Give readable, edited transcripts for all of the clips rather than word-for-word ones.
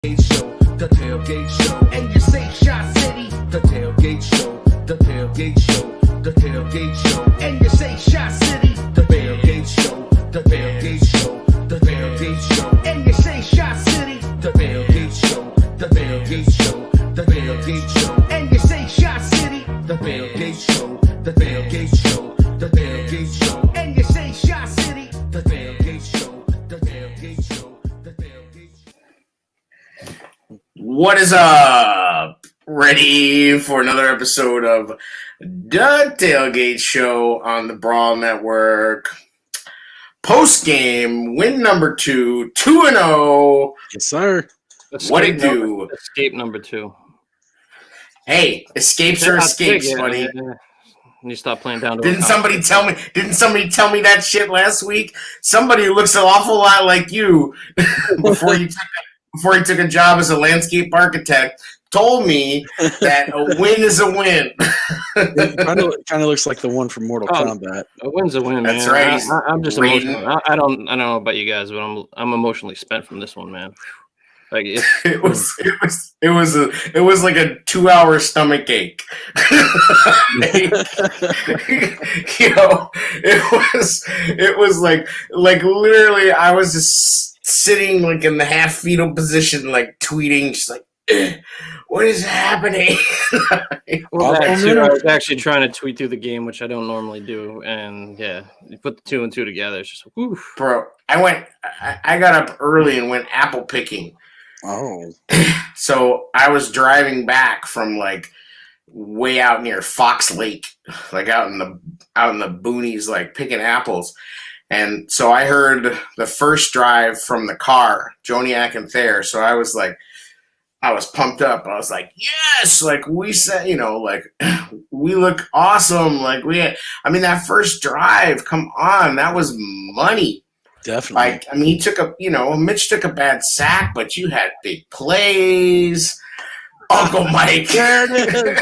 Show, the Tailgate Show, and you say Shot City, the Tailgate Show, the Tailgate Show, the Tailgate Show, and you say Shot City, the Tailgate Show, the Tailgate Show, the Tailgate Show, and you say Shot City, the Tailgate Show, the Tailgate Show, the Tailgate Show, and you say Shot City, the Tailgate Show, the Tailgate Show, the Tailgate Show, and you say Shot City, the Tailgate Show, the Tailgate Show, the Tailgate Show. What is up? Ready for another episode of the Tailgate Show on the Brawl Network. Postgame, win number 2, 2-0. Yes, sir. What it do? Escape number 2. Hey, escapes are escapes, buddy. You stop playing down to Didn't somebody tell me that shit last week? Somebody who looks an awful lot like you before you took a job as a landscape architect told me that a win is a win. It kind of looks like the one from Mortal Kombat. A win's a win, man. That's right. I'm just emotional. I don't know about you guys, but I'm emotionally spent from this one, man. Like it was like a 2-hour stomach ache. It was like literally I was just sitting like in the half fetal position, like tweeting, just like, what is happening? I was actually trying to tweet through the game, which I don't normally do, and yeah, you put the 2 and 2 together, it's just like, oof. Bro, I got up early and went apple picking. Oh. So I was driving back from like way out near Fox Lake, like out in the boonies, like picking apples. And so I heard the first drive from the car, Joniak and Thayer. So I was pumped up. I was like, yes, like we said, like we look awesome. Like that first drive, come on, that was money. Definitely. Like, he took Mitch took a bad sack, but you had big plays. Uncle Mike. There it is.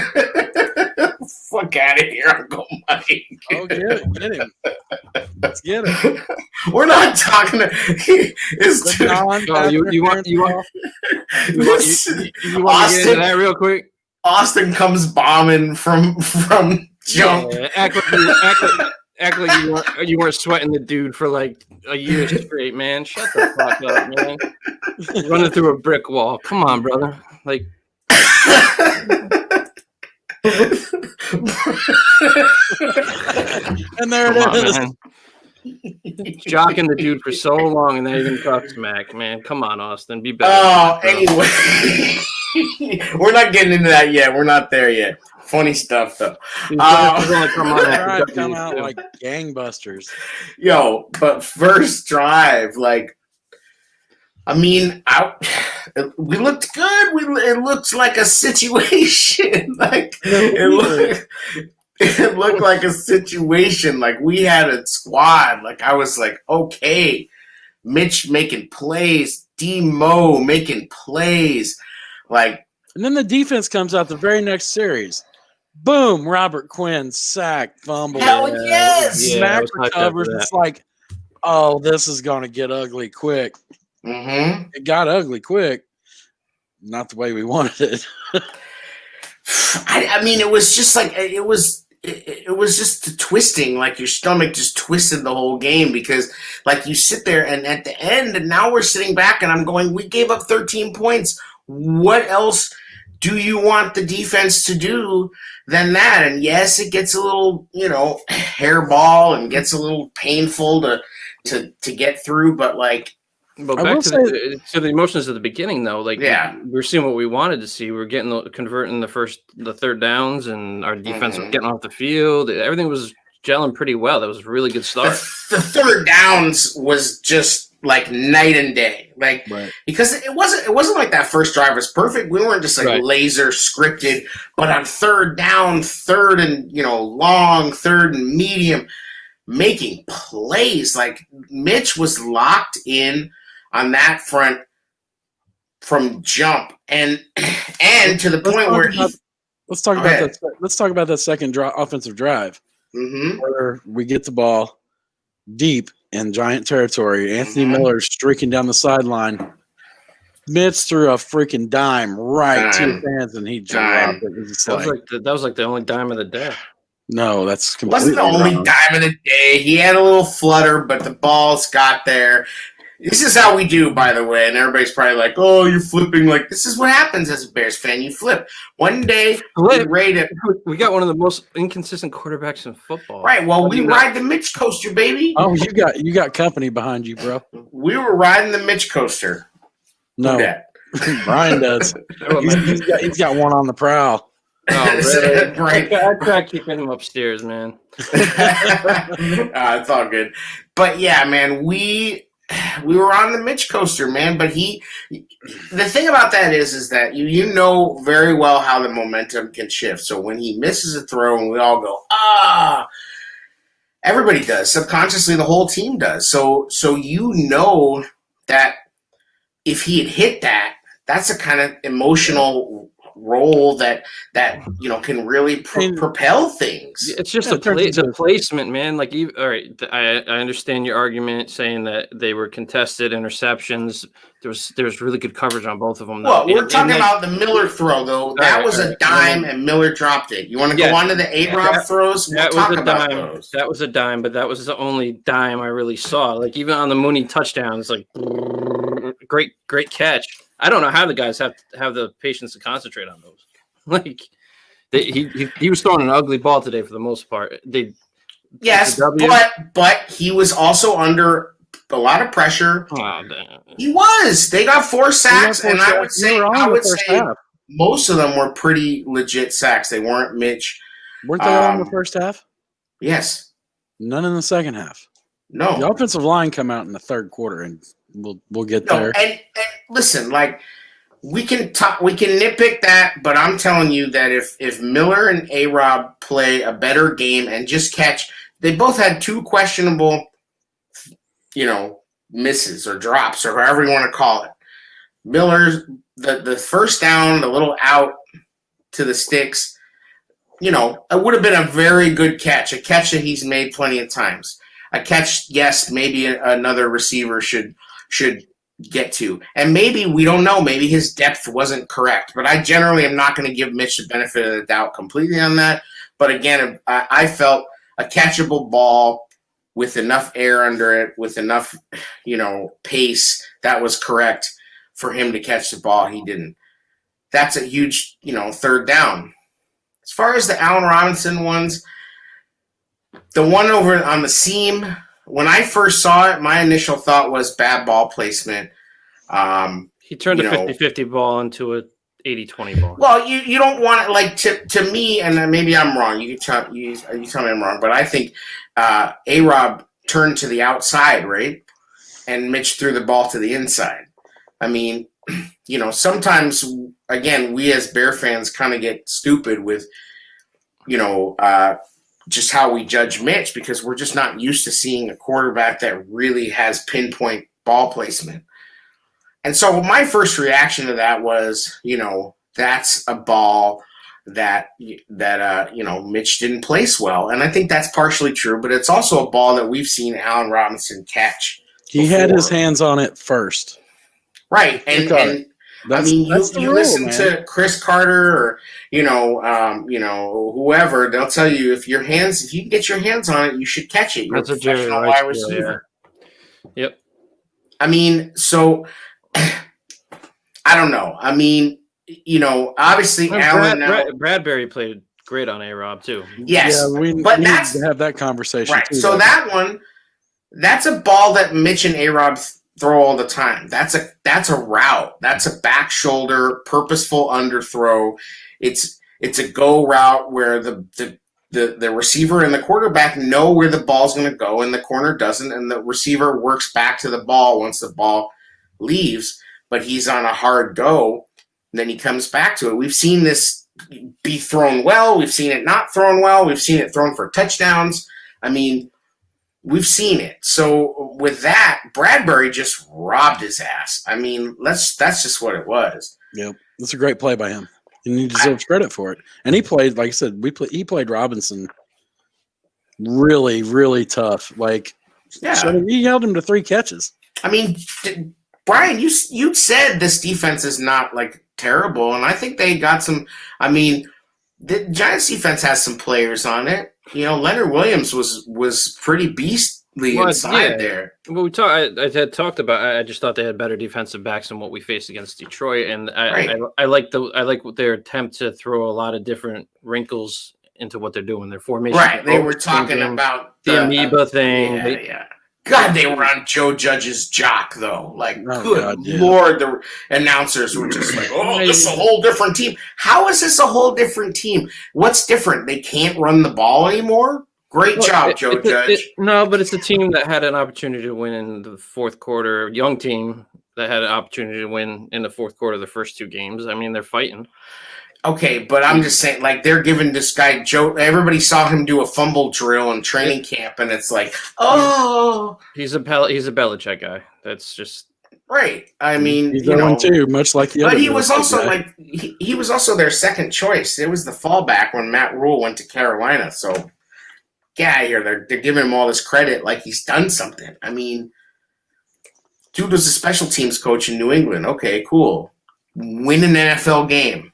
Fuck out of here, Uncle Mike. Oh, get him. Let's get him. We're not talking to you want to get into that real quick? Austin comes bombing from jump. Yeah, act like you weren't sweating the dude for like a year straight, man. Shut the fuck up, man. Running through a brick wall. Come on, brother. Like. And there it is. Man. Jocking the dude for so long, and then you're gonna talk smack, man. Come on, Austin, be better. Oh, anyway, we're not getting into that yet. We're not there yet. Funny stuff, though. Come out like gangbusters. Yo, but first drive, like, we looked good. It looked like a situation. Like it looked like a situation. Like we had a squad. Like I was like, okay, Mitch making plays, D-Mo making plays, like. And then the defense comes out the very next series. Boom! Robert Quinn sack, fumble. Hell yes! Smack recovers. It's like, oh, this is going to get ugly quick. Mm-hmm. It got ugly quick. Not the way we wanted it. It was just like it was just the twisting, like your stomach just twisted the whole game because like you sit there and at the end and now we're sitting back and I'm going, we gave up 13 points. What else do you want the defense to do than that? And yes, it gets a little, hairball and gets a little painful to get through, but like. But back to the emotions at the beginning, though, like we're seeing what we wanted to see. We're converting the third downs, and our defense was getting off the field. Everything was gelling pretty well. That was a really good start. The third downs was just like night and day, like because it wasn't like that first drive was perfect. We weren't just like laser scripted, but on third down, third and long, third and medium, making plays. Like Mitch was locked in on that front from jump, and to the point where let's talk about that. Let's talk about that second offensive drive where we get the ball deep in Giant territory. Anthony Miller streaking down the sideline, Mitch threw a freaking dime right to his hands, and he dropped it. That was like the only dime of the day. No, that's completely wasn't the only wrong. dime of the day. He had a little flutter, but the balls got there. This is how we do, by the way, and everybody's probably like, "Oh, you're flipping." Like, this is what happens as a Bears fan. You flip. One day, we got one of the most inconsistent quarterbacks in football. Right. Well, we ride the Mitch coaster, baby. Oh, you got company behind you, bro. We were riding the Mitch coaster. No, Brian does. he's got one on the prowl. Oh, really? Right. I try keeping him upstairs, man. It's all good. But yeah, man, we were on the Mitch coaster, man. But the thing about that is that you know very well how the momentum can shift. So when he misses a throw, and we all go, everybody does. Subconsciously, the whole team does. So you know that if he had hit that, that's a kind of emotional role that can really propel things. It's just the placement, man. Like, all right, I understand your argument saying that they were contested interceptions. There was really good coverage on both of them. Though. Well, we're talking about the Miller throw, though. That was a dime, and Miller dropped it. You want to go on to the A-Rob throws? We'll talk about those. That was a dime, but that was the only dime I really saw. Like, even on the Mooney touchdown, it's like great catch. I don't know how the guys have the patience to concentrate on those. Like, he was throwing an ugly ball today for the most part. Yes, but he was also under a lot of pressure. Oh, damn. He was. They got 4 sacks, and I would say most of them were pretty legit sacks. They weren't Mitch. Weren't they all in the first half? Yes. None in the second half. No. The offensive line come out in the third quarter, and we'll get there. And listen, like, we can nitpick that, but I'm telling you that if Miller and A-Rob play a better game and just catch, they both had 2 questionable, misses or drops or however you want to call it. Miller's the first down, the little out to the sticks, it would have been a very good catch, a catch that he's made plenty of times. A catch, yes, maybe another receiver should get to. And maybe, we don't know, maybe his depth wasn't correct. But I generally am not going to give Mitch the benefit of the doubt completely on that. But again, I felt a catchable ball with enough air under it, with enough, pace, that was correct for him to catch the ball. He didn't. That's a huge, third down. As far as the Allen Robinson ones, the one over on the seam, when I first saw it, my initial thought was bad ball placement. He turned a 50-50 ball into a 80-20 ball. Well, you don't want it, like, to me, and maybe I'm wrong. You tell me I'm wrong, but I think A-Rob turned to the outside, right? And Mitch threw the ball to the inside. I mean, sometimes, again, we as Bear fans kind of get stupid with, just how we judge Mitch, because we're just not used to seeing a quarterback that really has pinpoint ball placement. And so my first reaction to that was, that's a ball that Mitch didn't place well. And I think that's partially true, but it's also a ball that we've seen Allen Robinson catch. He had his hands on it first. Right. And you listen to Chris Carter or, whoever, they'll tell you if you can get your hands on it, you should catch it. You're a professional wide receiver. Yeah. Yep. I mean, so I don't know. I mean, obviously Bradbury played great on A-Rob too. Yes. Yeah, we need to have that conversation. Right. Too, so that one, that's a ball that Mitch and A-Rob throw all the time. That's a route. That's a back shoulder, purposeful underthrow. It's a go route where the receiver and the quarterback know where the ball's going to go, and the corner doesn't, and the receiver works back to the ball once the ball leaves, but he's on a hard go, and then he comes back to it. We've seen this be thrown well. We've seen it not thrown well. We've seen it thrown for touchdowns. I mean, we've seen it. So with that, Bradbury just robbed his ass. I mean, that's just what it was. Yep, that's a great play by him, and he deserves credit for it. And he played, like I said, he played Robinson really, really tough. Like, yeah, so he held him to 3 catches. I mean, Brian, you said this defense is not like terrible, and I think they got some. I mean, the Giants defense has some players on it. Leonard Williams was pretty beastly inside there. Well, I had talked about. I just thought they had better defensive backs than what we faced against Detroit, and I like their attempt to throw a lot of different wrinkles into what they're doing. Their formation, right? They were talking about the amoeba thing. Yeah. God, they were on Joe Judge's jock, though. Like, Lord, the announcers were just like, this is a whole different team. How is this a whole different team? What's different? They can't run the ball anymore? Great job, Joe Judge. No, but it's a team that had an opportunity to win in the fourth quarter. Young team that had an opportunity to win in the fourth quarter of the first two games. I mean, they're fighting. Okay, but I'm just saying, like, they're giving this guy Joe. Everybody saw him do a fumble drill in training camp, and it's like, he's a Belichick guy. That's just right. I mean, he's one too, much like the other. But he was also guy. He was also their second choice. It was the fallback when Matt Rule went to Carolina. So, get out of here. They're giving him all this credit like he's done something. I mean, dude was a special teams coach in New England. Okay, cool. Win an NFL game.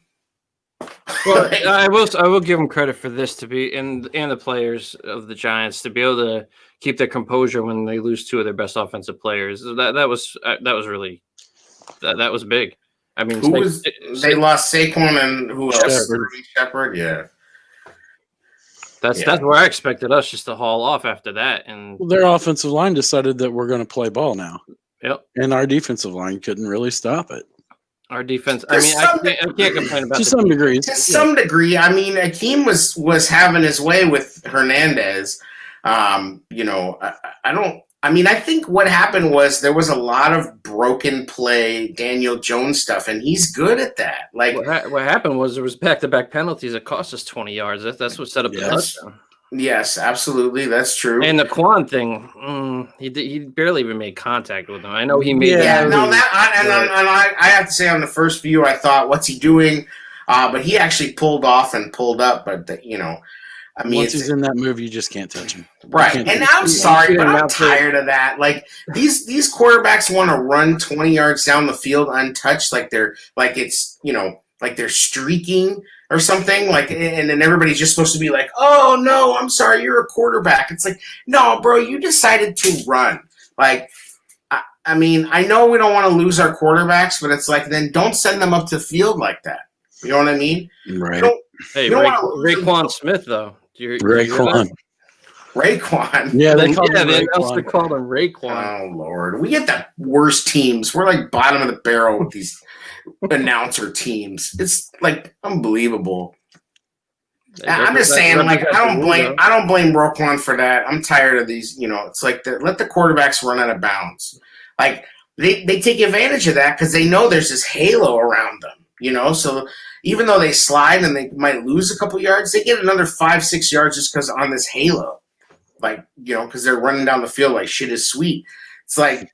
Well, I will give them credit for this to be and the players of the Giants to be able to keep their composure when they lose two of their best offensive players. That was really that was big. I mean, they lost Saquon and who else? Shepard. Yeah. That's where I expected us just to haul off after that. And their offensive line decided that we're going to play ball now. Yep. And our defensive line couldn't really stop it. Our defense. I mean, I can't complain about to some degree. To some degree, I mean, Akeem was having his way with Hernandez. I think what happened was there was a lot of broken play Daniel Jones stuff, and he's good at that. Like what happened was there was back-to-back penalties that cost us 20 yards. That's what set up the touchdown. Yes, absolutely, that's true. And the Quan thing, he barely even made contact with him. I know he made. I have to say, on the first view, I thought, "What's he doing?" But he actually pulled off and pulled up. But I mean, once he's in that move, you just can't touch him. Right, and I'm sorry, but I'm tired of that. Like these quarterbacks want to run 20 yards down the field untouched, like they're streaking or something, and then everybody's just supposed to be like, "Oh no, I'm sorry, you're a quarterback." It's like, no, bro, you decided to run. Like, I mean, I know we don't want to lose our quarterbacks, but it's like, then don't send them up to the field like that. You know what I mean? Right. Raekwon Smith though. Raekwon. Yeah, they also called him Raekwon. Oh Lord, we get the worst teams. We're like bottom of the barrel with these announcer teams. It's like unbelievable. I'm just saying, like, I don't blame Roquan for that. I'm tired of these. It's like let the quarterbacks run out of bounds. Like they take advantage of that because they know there's this halo around them. So even though they slide and they might lose a couple yards, they get another 5-6 yards just because on this halo. Like, because they're running down the field like shit is sweet. It's like,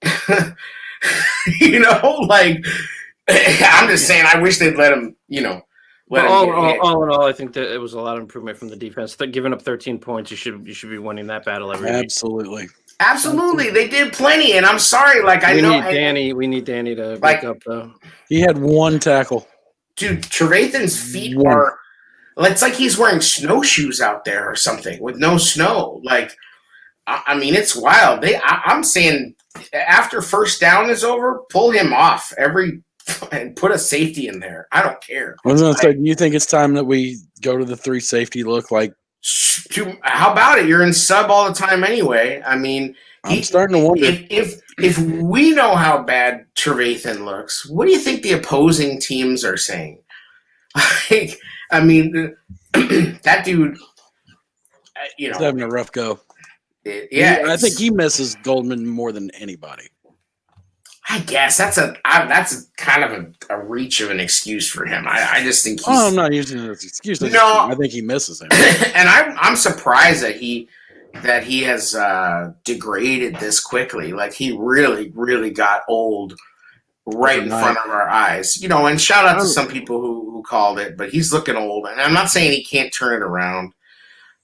like. I'm just saying, I wish they'd let him, all in all, I think that it was a lot of improvement from the defense. Giving up 13 points, you should be winning that battle every week. Absolutely. They did plenty, and I'm sorry. Like, we need Danny to wake up, though. He had one tackle. Dude, Trevathan's feet are – it's like he's wearing snowshoes out there or something with no snow. Like, I mean, it's wild. I'm saying after first down is over, pull him off and put a safety in there. I don't care. I was going to say, do you think it's time that we go to the 3 safety look? Like, how about it? You're in sub all the time anyway. I mean, I'm starting to wonder if we know how bad Trevathan looks. What do you think the opposing teams are saying? Like, I mean, that dude, he's having a rough go. I think he misses Goldman more than anybody. I guess that's kind of a reach of an excuse for him. I just think he's... I'm not using it as an excuse. No, I think he misses him. And I'm surprised that he has degraded this quickly. Like, he really, really got old right in front of our eyes. And shout out to some people who called it, but he's looking old. And I'm not saying he can't turn it around,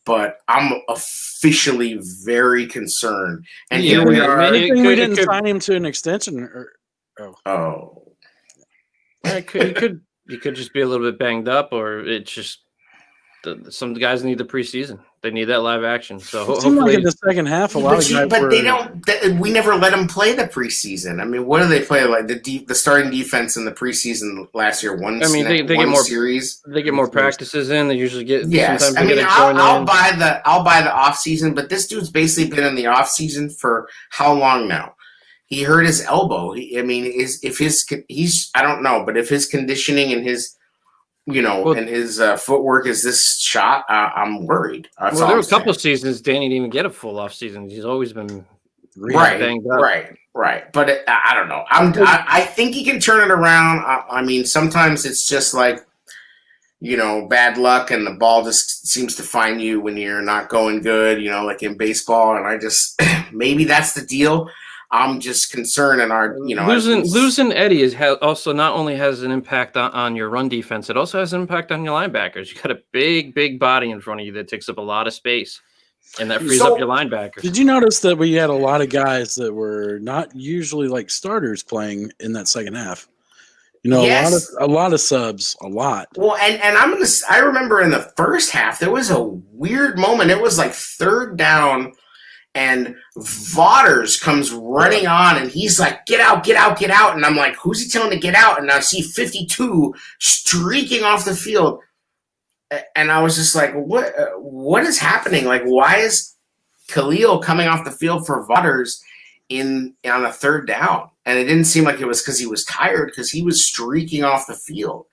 but I'm officially very concerned. And here we are. We didn't sign him to an extension. Oh. Yeah, he could just be a little bit banged up, or it's just some guys need the preseason. They need that live action. So hopefully, like in the second half, a lot of guys. But they don't. We never let them play the preseason. I mean, what do they play? Like the starting defense in the preseason last year. They get more series. They get more practices in. They usually get. Yes, sometimes I mean, I'll buy the off season, but this dude's basically been in the off season for how long now? He hurt his elbow. I don't know, but if his conditioning and his and his footwork is this shot, I'm worried. There were a couple of seasons Danny didn't even get a full off season. He's always been banged up. Right. But I don't know. I think he can turn it around. I mean, sometimes it's just like, bad luck, and the ball just seems to find you when you're not going good. Like in baseball, and I just maybe that's the deal. I'm just concerned in our, losing Eddie also not only has an impact on your run defense, it also has an impact on your linebackers. You got a big body in front of you that takes up a lot of space, and that frees up your linebackers. Did you notice that we had a lot of guys that were not usually like starters playing in that second half? Yes. a lot of subs, a lot. Well, and I remember in the first half there was a weird moment. It was like third down. And Vaughters comes running on, and he's like, get out. And I'm like, who's he telling to get out? And I see 52 streaking off the field. And I was just like, what is happening? Like, why is Khalil coming off the field for Vaughters on a third down? And it didn't seem like it was because he was tired, because he was streaking off the field.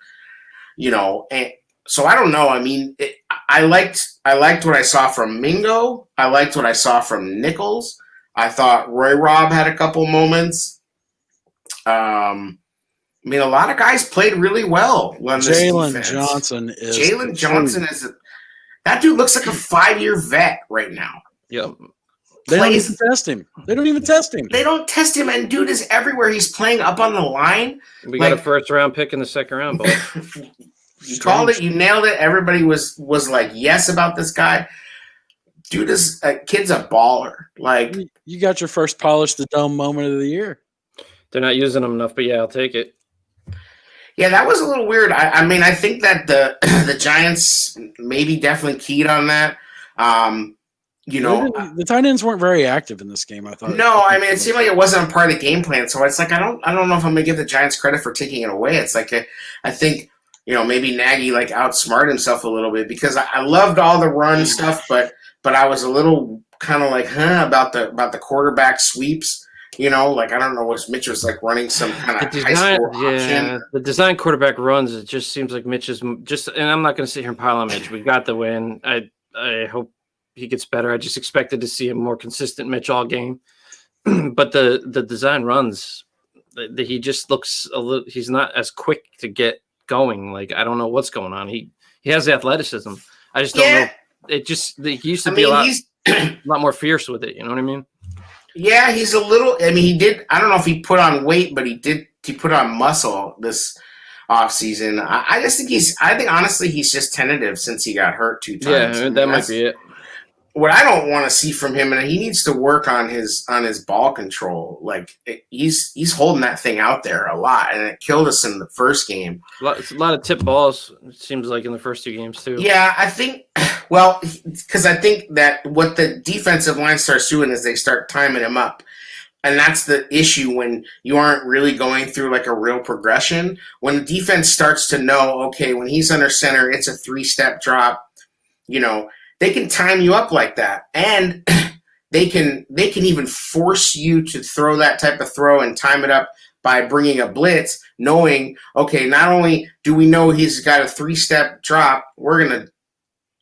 And so I don't know. I mean, I liked what I saw from Mingo. I liked what I saw from Nichols. I thought Roy Robb had a couple moments. I mean, a lot of guys played really well. Jalen Johnson is that dude looks like a 5-year vet right now. Yep. They don't even test him. They don't test him, and dude is everywhere. He's playing up on the line. We got a first-round pick in the second round, Bo. You called it. You nailed it. Everybody was like, yes, about this guy. Dude kid's a baller. Like, you got your first polish the dome moment of the year. They're not using him enough, but yeah, I'll take it. Yeah, that was a little weird. I mean, I think that the Giants maybe definitely keyed on that. The tight ends weren't very active in this game, I thought. No, I mean, it seemed like it wasn't a part of the game plan. So it's like I don't know if I'm gonna give the Giants credit for taking it away. It's like I think. Maybe Nagy like outsmarted himself a little bit, because I loved all the run stuff, but I was a little kind of like, about the quarterback sweeps. Like I don't know what Mitch was like running some kind of high school option. The design quarterback runs. It just seems like Mitch is just, and I'm not going to sit here and pile on Mitch. We got the win. I hope he gets better. I just expected to see a more consistent Mitch all game, but the design runs, he just looks a little. He's not as quick to get going. Like, I don't know what's going on. He has the athleticism. I just don't know. It just, he used to be a lot more fierce with it. You know what I mean? Yeah, he's a little. I mean, he did. I don't know if he put on weight, but he put on muscle this off season. I just think I think honestly he's just tentative since he got hurt 2 times. Yeah, that might be it. What I don't want to see from him, and he needs to work on his ball control. Like, he's holding that thing out there a lot, and it killed us in the first game. It's a lot of tip balls. It seems like in the first 2 games too. Yeah, I think. Well, because I think that what the defensive line starts doing is they start timing him up, and that's the issue when you aren't really going through like a real progression. When the defense starts to know, okay, when he's under center, it's a 3-step drop. They can time you up like that, and they can even force you to throw that type of throw and time it up by bringing a blitz, knowing, okay, not only do we know he's got a 3-step drop, we're gonna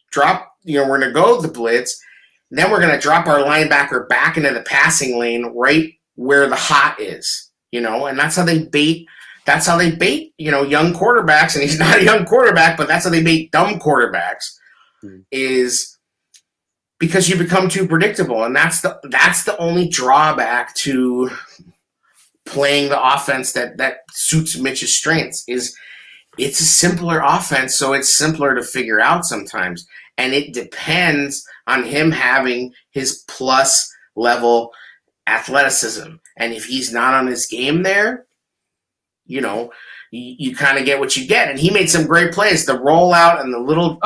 drop, we're gonna go the blitz, then we're gonna drop our linebacker back into the passing lane right where the hot is, and that's how they bait. That's how they bait, young quarterbacks, and he's not a young quarterback, but that's how they bait dumb quarterbacks. Is because you become too predictable, and that's the only drawback to playing the offense that suits Mitch's strengths. Is it's a simpler offense, so it's simpler to figure out sometimes, and it depends on him having his plus level athleticism, and if he's not on his game there, you kind of get what you get. And he made some great plays. The rollout and the little,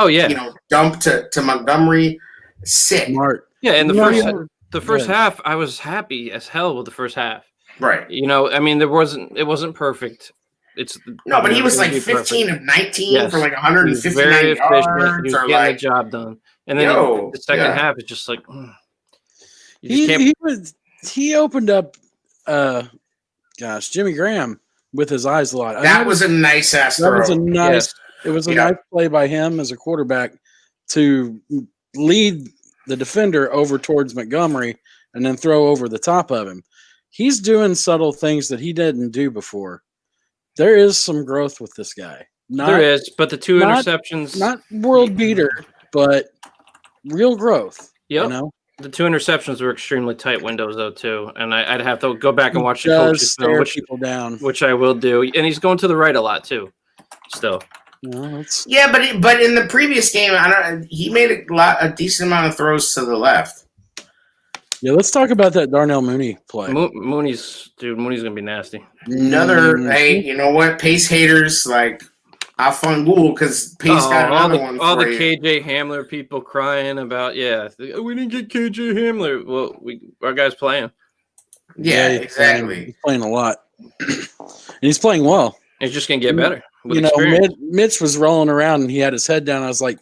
dump to Montgomery, sick. Smart. Yeah, and the first half, I was happy as hell with the first half. Right. I mean, it wasn't perfect. But he was like 15 of 19 for like 159 very yards. Efficient. He was getting the job done. And then the second half, it's just like he opened up Jimmy Graham with his eyes a lot. That was a nice ass throw. It was a nice play by him as a quarterback to lead the defender over towards Montgomery and then throw over the top of him. He's doing subtle things that he didn't do before. There is some growth with this guy. There is, but the two interceptions, not world beater, but real growth. Yep. The two interceptions were extremely tight windows, though, too. And I'd have to go back and watch the coaches film, which I will do. And he's going to the right a lot, too, still. Yeah, but in the previous game, he made a decent amount of throws to the left. Yeah, let's talk about that Darnell Mooney play. Mooney's going to be nasty. Hey, you know what? Pace haters, have fun Google because Pace got another one for all the you. KJ Hamler people crying about, we didn't get KJ Hamler. Well, our guy's playing. Yeah, exactly. He's playing a lot. And he's playing well. He's just going to get better. Mitch was rolling around and he had his head down. I was like,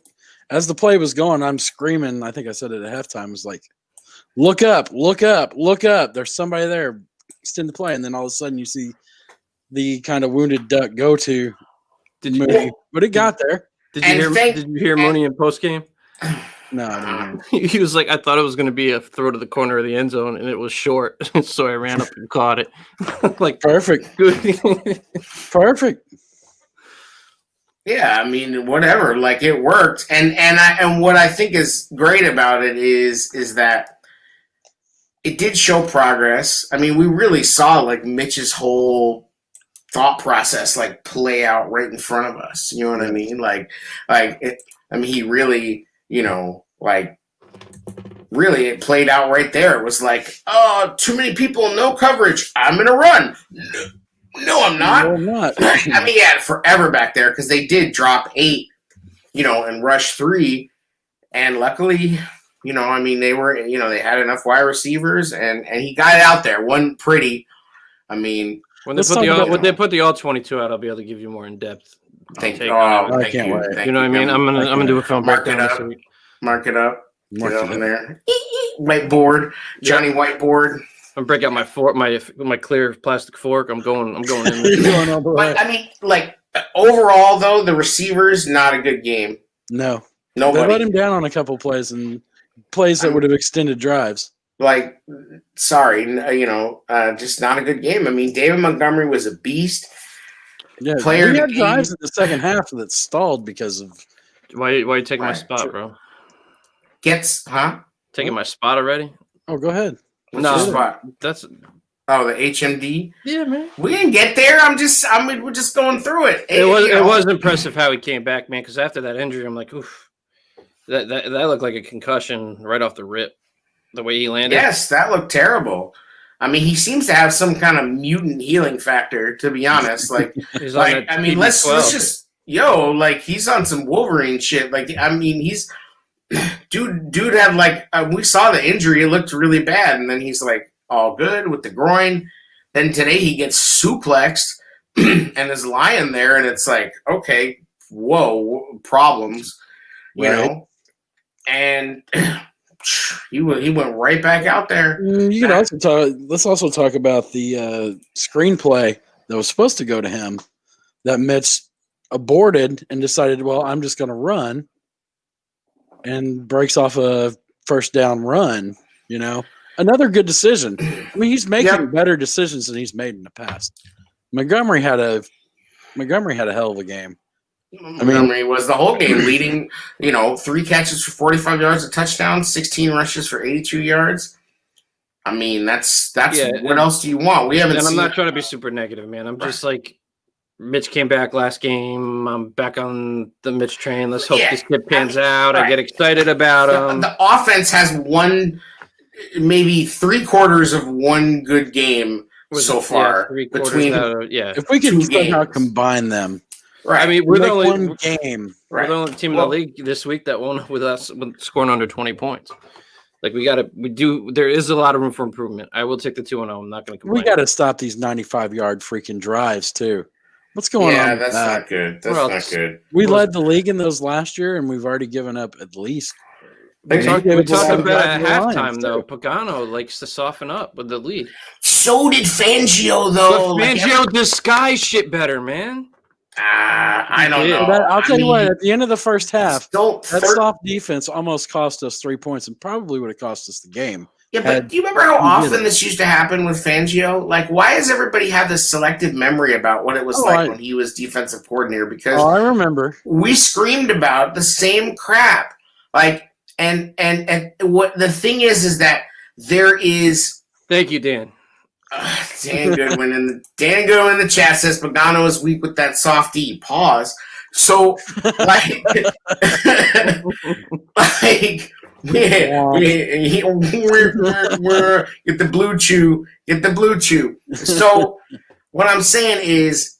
as the play was going, I'm screaming. I think I said it at halftime. I was like, look up, look up, look up. There's somebody there. Extend the play. And then all of a sudden you see the kind of wounded duck go to Mooney. But it got there. Did you hear Mooney in postgame? No, I didn't. He was like, I thought it was going to be a throw to the corner of the end zone, and it was short. So I ran up and caught it. Perfect. Perfect. Yeah, I mean, whatever. It worked, and what I think is great about it is that it did show progress. I mean, we really saw Mitch's whole thought process play out right in front of us. You know what I mean? He really, really it played out right there. It was too many people, no coverage. I'm gonna run. No, I'm not. No, I'm not. I mean, yeah, forever back there because they did drop 8, and rush 3, and luckily, they were, they had enough wide receivers, and he got it out there. Wasn't pretty. I mean, when they put the all 22 out, I'll be able to give you more in depth. Thank you. I can't wait. You know what I mean? I'm gonna do a film breakdown this week. Mark it up. Get over there. Whiteboard, Johnny Whiteboard. I'm break out my clear plastic fork. I'm going in. But I mean, overall though, the receivers not a good game. No, nobody. They let him down on a couple plays that would have extended drives. Sorry, just not a good game. I mean, David Montgomery was a beast. Yeah, we had drives in the second half that stalled because of. Why you taking my spot, bro? Taking my spot already? Oh, go ahead. What's your spot? That's the HMD. Yeah, man. We didn't get there. We're just going through it. It was impressive how he came back, man. Because after that injury, I'm like, oof, that looked like a concussion right off the rip. The way he landed. Yes, that looked terrible. I mean, he seems to have some kind of mutant healing factor. To be honest, let's just he's on some Wolverine shit. He's. Dude had we saw the injury. It looked really bad, and then he's all good with the groin. Then today he gets suplexed and is lying there, and it's okay, whoa, problems, you know. And he went right back out there. You could also talk. Let's also talk about the screenplay that was supposed to go to him that Mitch aborted and decided, well, I'm just going to run. And breaks off a first down run, Another good decision. I mean, he's making better decisions than he's made in the past. Montgomery had a hell of a game. Montgomery was the whole game leading, 3 catches for 45 yards, a touchdown, 16 rushes for 82 yards. I mean, that's what else do you want? We haven't. And I'm not trying to be super negative, man. I'm just Mitch came back last game. I'm back on the Mitch train. Let's hope this kid pans out. Right. I get excited about him. The offense has maybe 3/4 of one good game so far. Between if we can somehow combine them, right? I mean, we're the only one game. We're the only team in the league this week that won with us scoring under 20 points. Like there is a lot of room for improvement. I will take the 2-0. I'm not going to complain. We got to stop these 95-yard freaking drives too. What's going on? Yeah, that's not good. That's not good. We led the league in those last year, and we've already given up at least. We talked about at halftime, though. Pagano likes to soften up with the lead. So did Fangio, though. But Fangio disguised shit better, man. I don't know. I'll tell you what, at the end of the first half, that soft defense almost cost us 3 points and probably would have cost us the game. Yeah, but do you remember how often this used to happen with Fangio? Like, why does everybody have this selective memory about what it was when he was defensive coordinator? Because I remember. We screamed about the same crap. Like, and what the thing is that there is. Thank you, Dan. Dan Goodwin in the chat says Pagano is weak with that soft E. Pause. So, like, get the blue chew. Get the blue chew. So, what I'm saying is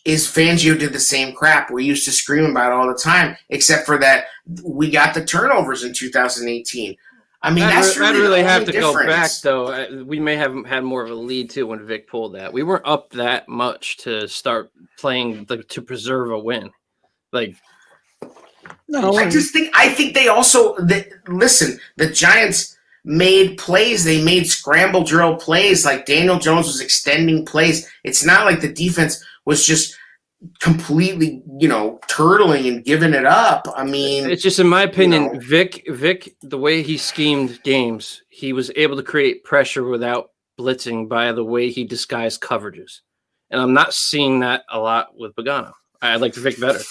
Fangio did the same crap we used to scream about all the time, except for that we got the turnovers in 2018. I mean, that's really have to go back, though. We may have had more of a lead, too, when Vic pulled that. We weren't up that much to start playing to preserve a win. Like, no, I think they also listen. The Giants made plays. They made scramble drill plays. Like Daniel Jones was extending plays. It's not like the defense was just completely, turtling and giving it up. I mean, it's just in my opinion, Vic, the way he schemed games, he was able to create pressure without blitzing by the way he disguised coverages, and I'm not seeing that a lot with Pagano. I like Vic better.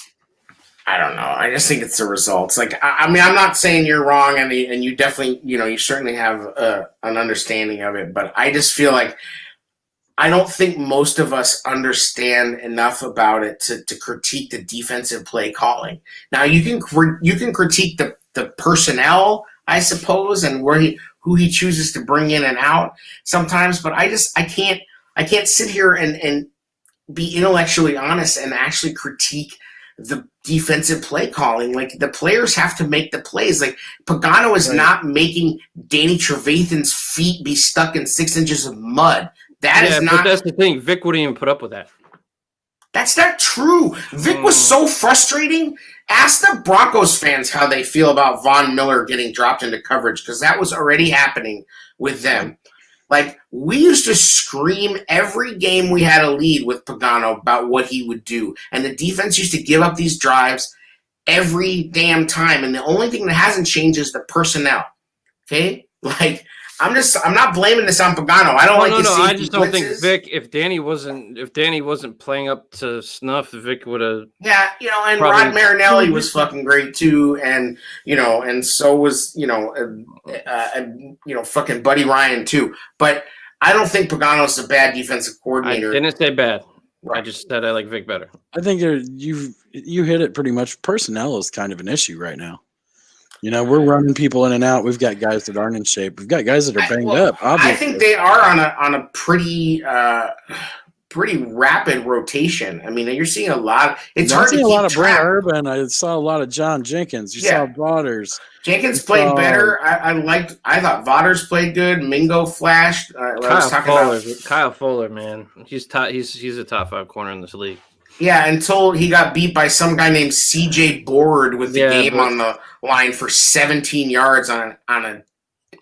I don't know. I just think it's the results. Like, I mean, I'm not saying you're wrong, and you definitely, you certainly have an understanding of it, but I just feel like I don't think most of us understand enough about it to critique the defensive play calling. Now, you can critique the personnel, I suppose, and who he chooses to bring in and out sometimes, but I can't sit here and be intellectually honest and actually critique the defensive play calling. Like, the players have to make the plays. Like, Pagano is not making Danny Trevathan's feet be stuck in 6 inches of mud. That is not. But that's the thing. Vic wouldn't even put up with that. That's not true. Vic was so frustrating. Ask the Broncos fans how they feel about Von Miller getting dropped into coverage, because that was already happening with them. Like, we used to scream every game we had a lead with Pagano about what he would do. And the defense used to give up these drives every damn time. And the only thing that hasn't changed is the personnel. Okay? Like, I'm not blaming this on Pagano. I don't I just don't think Vic, if Danny wasn't playing up to snuff, Vic would have. Yeah, and Rod Marinelli was fucking great too, and and so was fucking Buddy Ryan too. But I don't think Pagano's a bad defensive coordinator. I didn't say bad. Right. I just said I like Vic better. I think you hit it pretty much. Personnel is kind of an issue right now. We're running people in and out. We've got guys that aren't in shape. We've got guys that are banged up. Obviously. I think they are on a pretty rapid rotation. I mean, you're seeing a lot. It's hard to keep a lot of track. Brent Urban. I saw a lot of John Jenkins. You saw Vaughters. Jenkins played better. I thought Vaughters played good. Mingo flashed. Kyle Fuller, man, he's a top 5 corner in this league. Yeah, until he got beat by some guy named CJ Board with the game on the line for 17 yards on an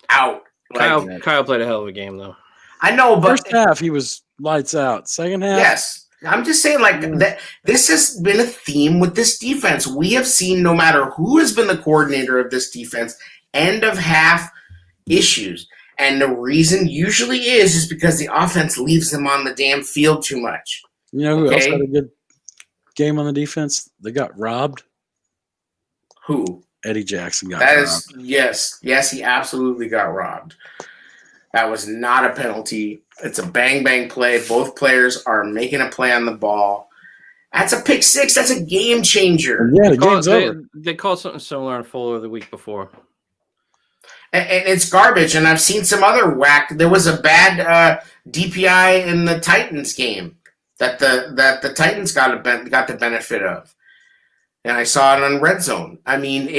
out. Kyle played a hell of a game, though. I know, but first half he was lights out. Second half, yes. I'm just saying, that this has been a theme with this defense. We have seen, no matter who has been the coordinator of this defense, end of half issues. And the reason usually is because the offense leaves them on the damn field too much. You know who else had a good game on the defense? They got robbed. Who? Eddie Jackson got robbed. Yes, he absolutely got robbed. That was not a penalty. It's a bang play. Both players are making a play on the ball. That's a pick six. That's a game changer. Yeah, the game's over. They called something similar on Fuller the week before. and it's garbage. And I've seen some other whack. There was a bad DPI in the Titans game that the Titans got the benefit of, and I saw it on Red Zone. I mean,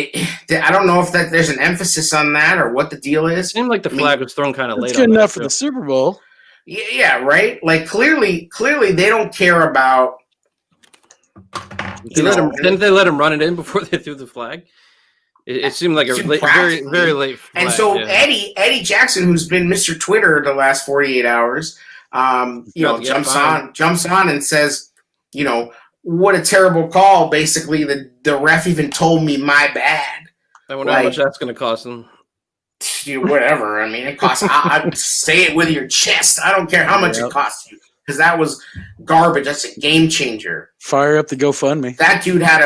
I don't know if there's an emphasis on that or what the deal is. It seemed like the flag was thrown kind of late. It's good enough for the Super Bowl. Yeah, right. Like clearly, they don't care about. Didn't they let him run it in before they threw the flag? It seemed like a very, very late flag. And so Eddie Jackson, who's been Mr. Twitter the last 48 hours, jumps on and says, what a terrible call. Basically, the ref even told me my bad. I wonder how much that's going to cost him. Whatever. I mean, it costs. I say it with your chest. I don't care how much it costs you, because that was garbage. That's a game changer. Fire up the GoFundMe. That dude had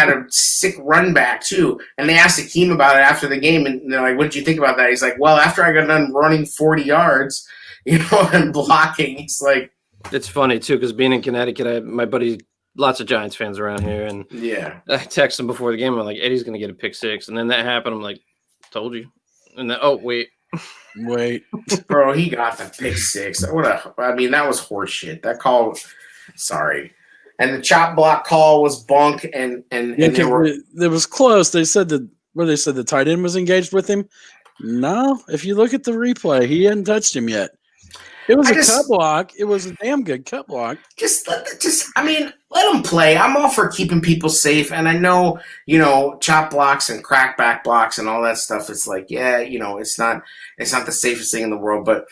a sick run back too. And they asked Akeem about it after the game, and they're like, "What did you think about that?" He's like, "Well, after I got done running 40 yards, and blocking, he's like." It's funny too, because being in Connecticut, my buddy, lots of Giants fans around here, and I texted him before the game. I'm like, Eddie's going to get a pick six, and then that happened. I'm like, told you. And then, wait, bro, he got the pick six. That was horseshit. That call, sorry. And the chop block call was bunk, and it was close. They said the tight end was engaged with him. No, if you look at the replay, he hadn't touched him yet. It was cut block. It was a damn good cut block. Let them play. I'm all for keeping people safe, and I know, chop blocks and crackback blocks and all that stuff. It's like, it's not the safest thing in the world, but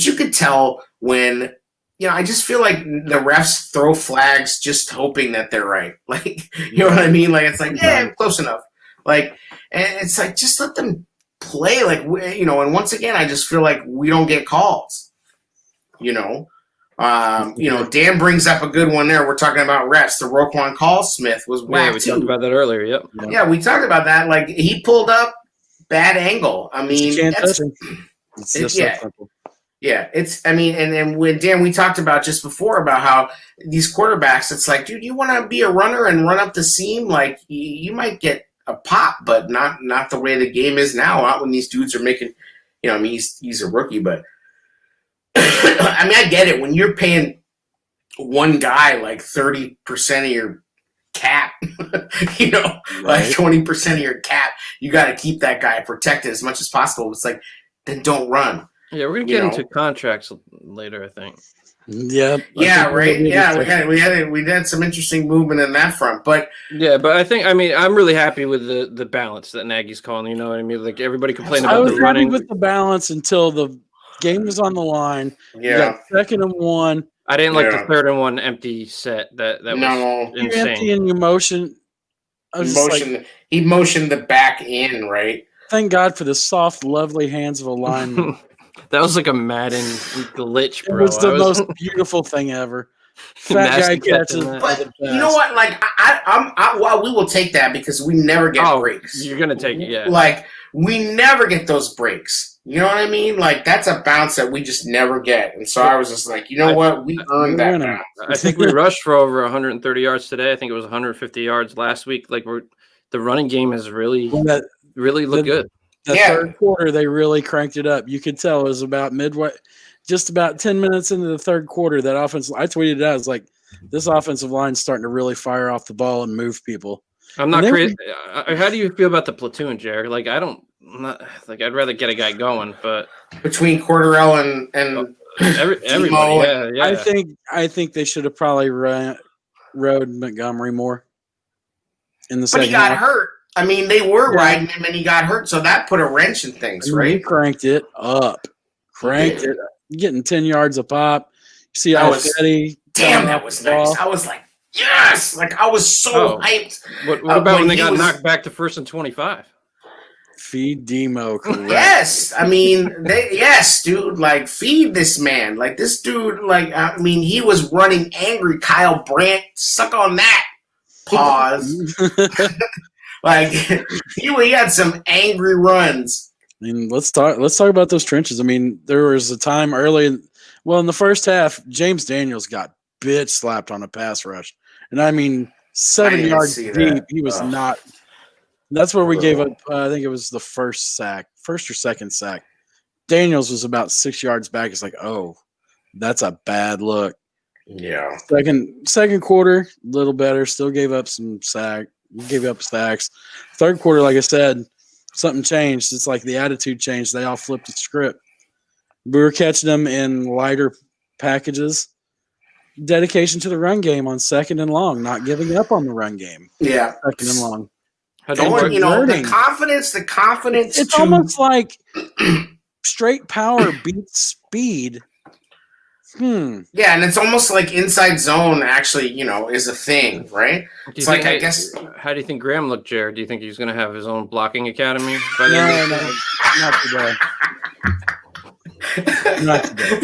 you could tell when, I just feel like the refs throw flags just hoping that they're right. Like, you know what I mean? Like, it's like, close enough. Like, and it's like, just let them play. Like, and once again, I just feel like we don't get calls. Dan brings up a good one there. We're talking about refs. The Roquan Smith was whack. Yeah, we talked about that earlier. Yep. Yeah, we talked about that. Like, he pulled up bad angle. I mean, it's just so simple. Yeah, and when Dan, we talked about just before about how these quarterbacks, it's like, dude, you want to be a runner and run up the seam? Like, you might get a pop, but not the way the game is now. Not when these dudes are making, he's a rookie, but. I get it. When you're paying one guy like 30% of your cap, like 20% of your cap, you got to keep that guy protected as much as possible. It's like, then don't run. Yeah, we're gonna get into contracts later, I think. Yeah. Right. Yeah, we had some interesting movement in that front, but I think I'm really happy with the balance that Nagy's calling. You know what I mean? Like, everybody complained about the running. I was happy with the balance until the game was on the line. Yeah. You got 2nd and 1. I didn't like the 3rd and 1 empty set. That was insane. You're empty in your motion. He motioned the back in, right? Thank God for the soft, lovely hands of a lineman. That was like a Madden glitch, bro. It was the most beautiful thing ever. Fat guy catches. But you know what? Like, we will take that because we never get breaks. You're gonna take it, yeah. Like, we never get those breaks. You know what I mean? Like, that's a bounce that we just never get. And so I was just like, you know what? We earned that bounce. I think we rushed for over 130 yards today. I think it was 150 yards last week. Like, the running game has really looked good. The third quarter, they really cranked it up. You could tell it was about midway, just about 10 minutes into the third quarter. That offense, I tweeted it out. I was like, this offensive line's starting to really fire off the ball and move people. I'm not crazy. How do you feel about the platoon, Jared? Like, I'd rather get a guy going, but between Cordarrelle and everybody, yeah. I think they should have probably rode Montgomery more in the second. But he got hurt. I mean, they were riding him, and he got hurt, so that put a wrench in things, right? He cranked it up. Getting 10 yards a pop. You see how Eddie. Damn, that was nice. I was like, yes! Like, I was so hyped. What about when they got knocked back to 1st and 25? Feed Demo, correct. Yes, I mean, dude. Like, feed this man. Like, this dude. Like, I mean, he was running angry. Kyle Brandt, suck on that. Pause. Like, he had some angry runs. I mean, let's talk about those trenches. I mean, there was a time early in the first half, James Daniels got bitch slapped on a pass rush, and I mean 7 yards deep. He was not. That's where we gave up. I think it was the first sack first or second sack. Daniels was about 6 yards back. It's like, oh, that's a bad look. Yeah. Second quarter, a little better. Still gave up sacks. Third quarter, like I said, something changed. It's like the attitude changed. They all flipped the script. We were catching them in lighter packages. Dedication to the run game on second and long, not giving up on the run game. Yeah. Second and long. The confidence. It's almost like straight power beats speed. Yeah, and it's almost like inside zone actually, is a thing, right? It's like, I guess. How do you think Graham looked, Jared? Do you think he's going to have his own blocking academy? No, not today. Not today.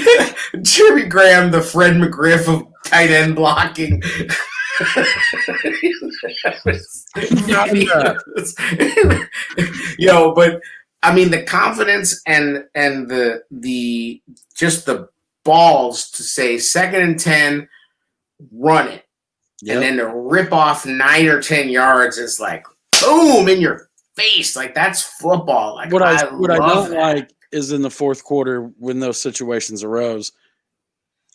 Jimmy Graham, the Fred McGriff of tight end blocking. But I mean the confidence and the just the balls to say 2nd and 10, run it. Yep. And then to rip off 9 or 10 yards is like boom in your face. Like that's football. Like what I don't like is in the fourth quarter when those situations arose.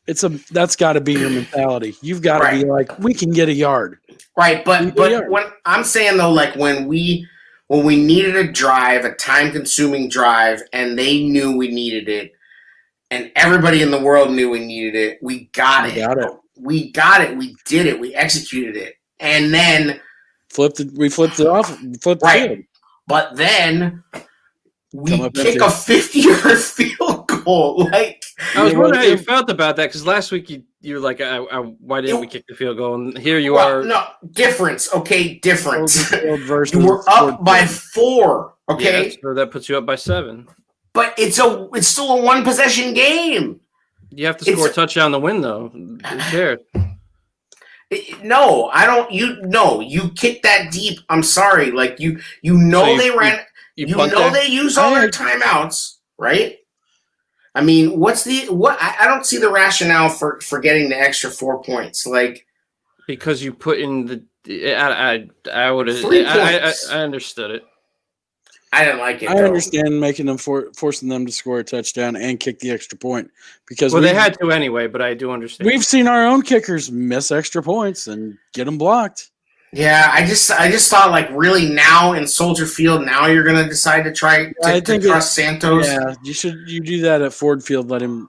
That's got to be your mentality. You've got to be like, we can get a yard. Right, but when I'm saying though, like when we needed a drive, a time-consuming drive, and they knew we needed it, and everybody in the world knew we needed it, we got it. We got it. We did it. We executed it, and then we flipped it off. Flipped the field. But then we kick a 50-yard field goal. Like I was wondering how you felt about that because last week you were like, why didn't we kick the field goal? And here you are. No, difference. Okay, difference. You were up by 4. Okay, so that puts you up by 7. But it's still a 1-possession game. You have to score a touchdown to win, though. Jared. No, I don't. You kick that deep. I'm sorry. Like they ran. They use all their timeouts, right? I mean, I don't see the rationale for getting the extra 4 points. Like because you put in I would have. I understood it. I didn't like it. I understand making them forcing them to score a touchdown and kick the extra point because they had to anyway. But I do understand. We've seen our own kickers miss extra points and get them blocked. Yeah, I just thought like really now in Soldier Field now you're gonna decide to try to trust Santos. Yeah, you do that at Ford Field. Let him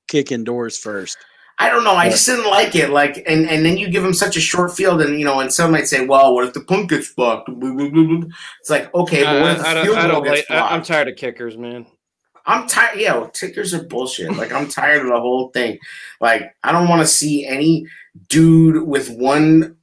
kick indoors first. I don't know. I just didn't like it. Like, and then you give him such a short field, and and some might say, "Well, what if the punt gets blocked?" It's like, okay, but what if the field goal gets blocked? I'm tired of kickers, man. I'm tired. Yeah, kickers are bullshit. Like, I'm tired of the whole thing. Like, I don't want to see any dude with one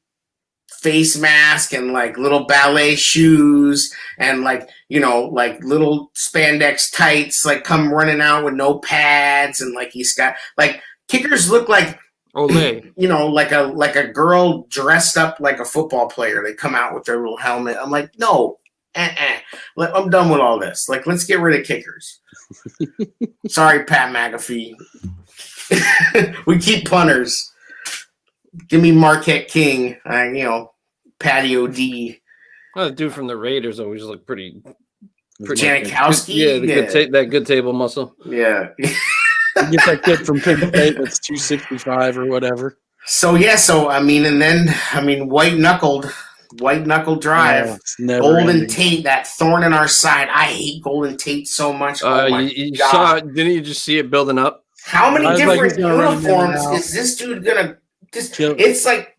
face mask and like little ballet shoes and like little spandex tights like come running out with no pads and like he's got like. Kickers look like Olay. Like a girl dressed up like a football player. They come out with their little helmet. I'm like, no, I'm done with all this. Like, let's get rid of kickers. Sorry, Pat McAfee. We keep punters. Give me Marquette King. Patio D. Well, the dude from the Raiders always look pretty. Janikowski. Yeah, that good table muscle. Yeah. You get that kid from Penn State that's 265 or whatever. So white knuckled drive. Golden Tate, that thorn in our side. I hate Golden Tate so much. Oh my God. Didn't you just see it building up? How many different uniforms is this dude gonna? It's like,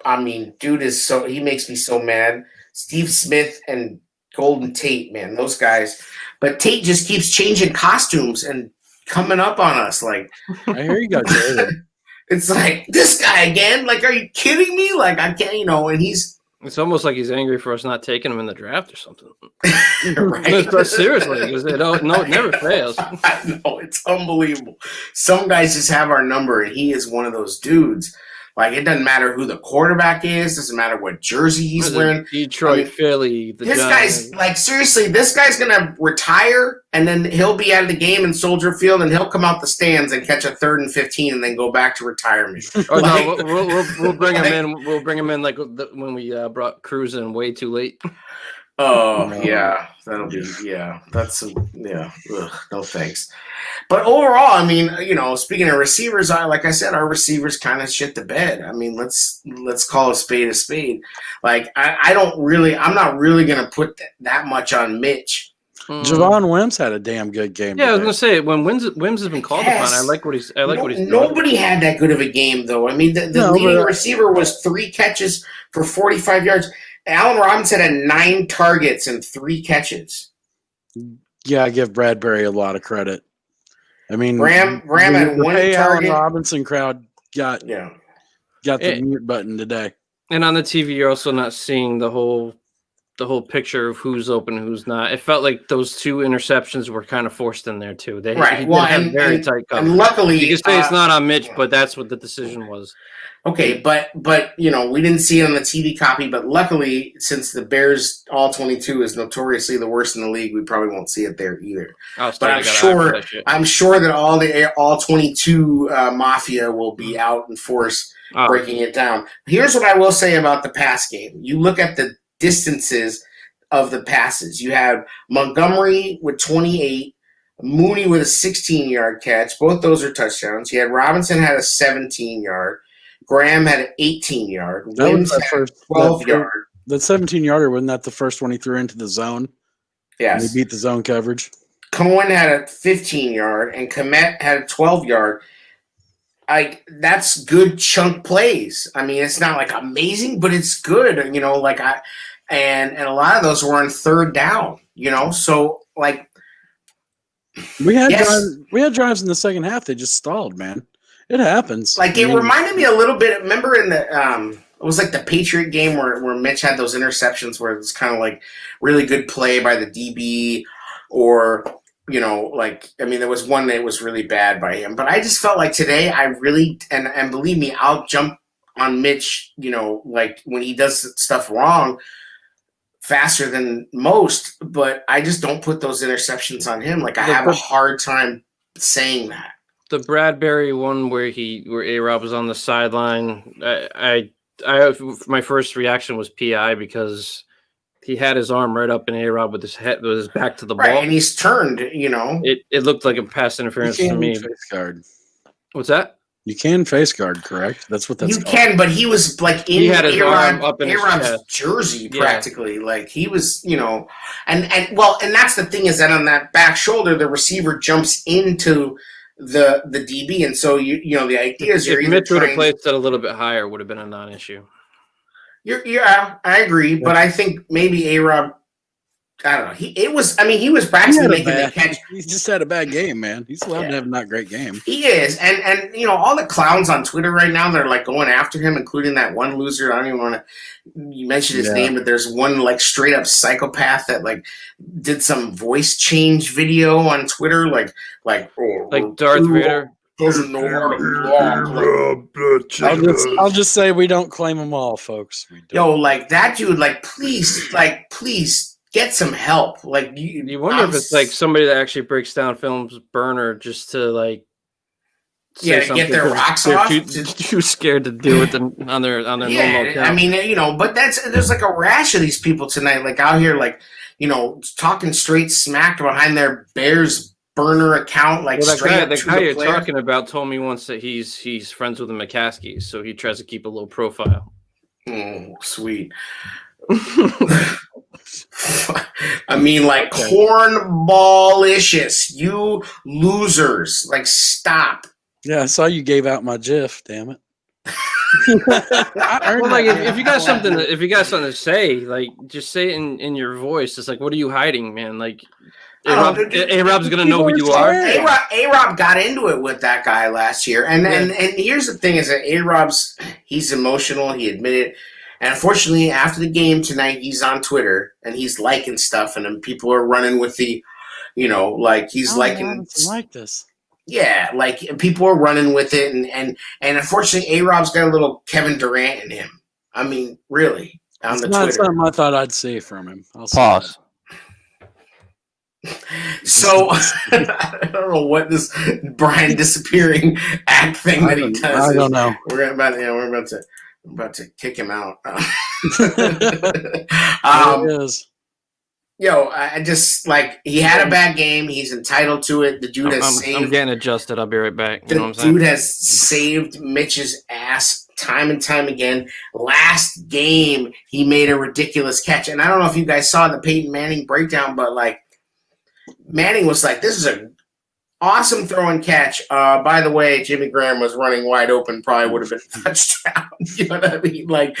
I mean, dude is so he makes me so mad. Steve Smith and Golden Tate, man, those guys. But Tate just keeps changing costumes and coming up on us like I hear you got Jared. It's like this guy again. Like, are you kidding me? Like, I can't, and it's almost like he's angry for us not taking him in the draft or something. Right? But seriously, because it never fails. I know, it's unbelievable. Some guys just have our number, and he is one of those dudes. Like, it doesn't matter who the quarterback is. Doesn't matter what jersey he's wearing. Detroit, Philly. This guy's, like, seriously, this guy's going to retire, and then he'll be out of the game in Soldier Field, and he'll come out the stands and catch a 3rd and 15 and then go back to retirement. No, we'll bring him in. We'll bring him in like when we brought Cruz in way too late. Oh No. yeah, that'll be That's yeah. Ugh, no thanks. But overall, I mean, speaking of receivers, like I said, our receivers kind of shit the bed. I mean, let's call a spade a spade. Like I'm not really gonna put that much on Mitch. Javon Wims had a damn good game. Yeah, today. I was gonna say when Wims has been called upon, I like what he's doing. Nobody had that good of a game though. I mean, the leading receiver was 3 catches for 45 yards. Allen Robinson had 9 targets and 3 catches. Yeah, I give Bradbury a lot of credit. I mean, Graham had 1 target. Allen Robinson crowd got the mute button today. And on the TV, you're also not seeing the whole picture of who's open, who's not. It felt like those 2 interceptions were kind of forced in there too. He had very tight coverage. And luckily, you can say it's not on Mitch, but that's what the decision was. Okay, but we didn't see it on the TV copy. But luckily, since the Bears all 22 is notoriously the worst in the league, we probably won't see it there either. But I'm sure that all 22 mafia will be out in force breaking it down. Here's what I will say about the pass game. You look at the distances of the passes. You have Montgomery with 28, Mooney with a 16-yard catch. Both those are touchdowns. You had Robinson had a 17-yard. Graham had an 18-yard. Wims had a 12-yard. The 17-yarder, wasn't that the first one he threw into the zone? Yes. He beat the zone coverage. Cohen had a 15-yard, and Komet had a 12-yard. That's good chunk plays. I mean, it's not like amazing, but it's good. And a lot of those were on 3rd down. So like we had drives in the second half. They just stalled, man. It happens. Like it reminded me a little bit. Remember in the it was like the Patriot game where Mitch had those interceptions where it was kind of like really good play by the DB, or there was one that was really bad by him. But I just felt like today I really and believe me, I'll jump on Mitch. Like when he does stuff wrong faster than most, but I just don't put those interceptions on him. Like I have a hard time saying that. The Bradbury one where A-Rob was on the sideline, I my first reaction was PI because he had his arm right up in A-Rob with his back to the ball. And he's turned, It looked like a pass interference to me. Face guard. What's that? You can face guard, correct? That's what that's You called. Can, but he was like in A-Rob's jersey practically. Yeah. Like he was, and that's the thing is that on that back shoulder, the receiver jumps into the DB, and so the idea is if Mitch would have placed it a little bit higher, would have been a non-issue. I agree, but I think maybe A-Rob, I don't know. He was practically making the catch. He just had a bad game, man. He's allowed to have a not great game. He is, and all the clowns on Twitter right now, they're like going after him, including that one loser. I don't even want to mention his name, but there's one like straight up psychopath that like did some voice change video on Twitter, like Darth Vader. Doesn't know how to walk. I'll just say we don't claim them all, folks. We don't. Yo, like that dude, please get some help. Like you wonder if it's like somebody that actually breaks down films burner just to like get their rocks off. Too scared to deal with them on their normal account. I mean, but there's like a rash of these people tonight, like out here, like talking straight smack behind their Bears burner account, like the guy you're talking about told me once that he's friends with the McCaskies, so he tries to keep a low profile. Oh, sweet. I mean, like cornballicious, you losers! Like, stop. Yeah, I saw you gave out my GIF. Damn it. If you got something to say, like just say it in your voice. It's like, what are you hiding, man? Like. A-Rob's gonna know who you are. A-Rob got into it with that guy last year, and here's the thing: is that he's emotional. He admitted, and unfortunately, after the game tonight, he's on Twitter and he's liking stuff, and then people are running with the, he's liking like this. Yeah, like people are running with it, and unfortunately, A-Rob's got a little Kevin Durant in him. I mean, really, on the Twitter. It's not something I thought I'd see from him. Pause. So I don't know what this Brian disappearing act thing that he does. I don't know. We're about to kick him out. It is. I just like he had a bad game. He's entitled to it. The dude has saved. I'm getting adjusted. I'll be right back. You know what I'm The saying? dude has saved Mitch's ass time and time again. Last game, he made a ridiculous catch, and I don't know if you guys saw the Peyton Manning breakdown, but like Manning was like, "This is an awesome throw and catch." By the way, Jimmy Graham was running wide open. Probably would have been a touchdown. You know what I mean? Like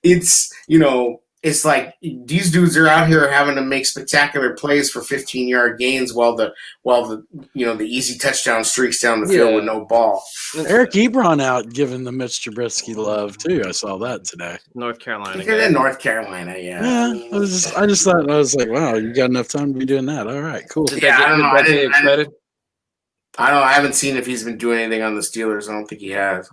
it's It's like these dudes are out here having to make spectacular plays for 15-yard gains while the easy touchdown streaks down the field with no ball. Eric Ebron out giving the Mitch Trubisky love too. I saw that today. North Carolina. Look at North Carolina, Yeah, I just thought I was like, wow, you got enough time to be doing that. All right, cool. I don't know. I haven't seen if he's been doing anything on the Steelers. I don't think he has.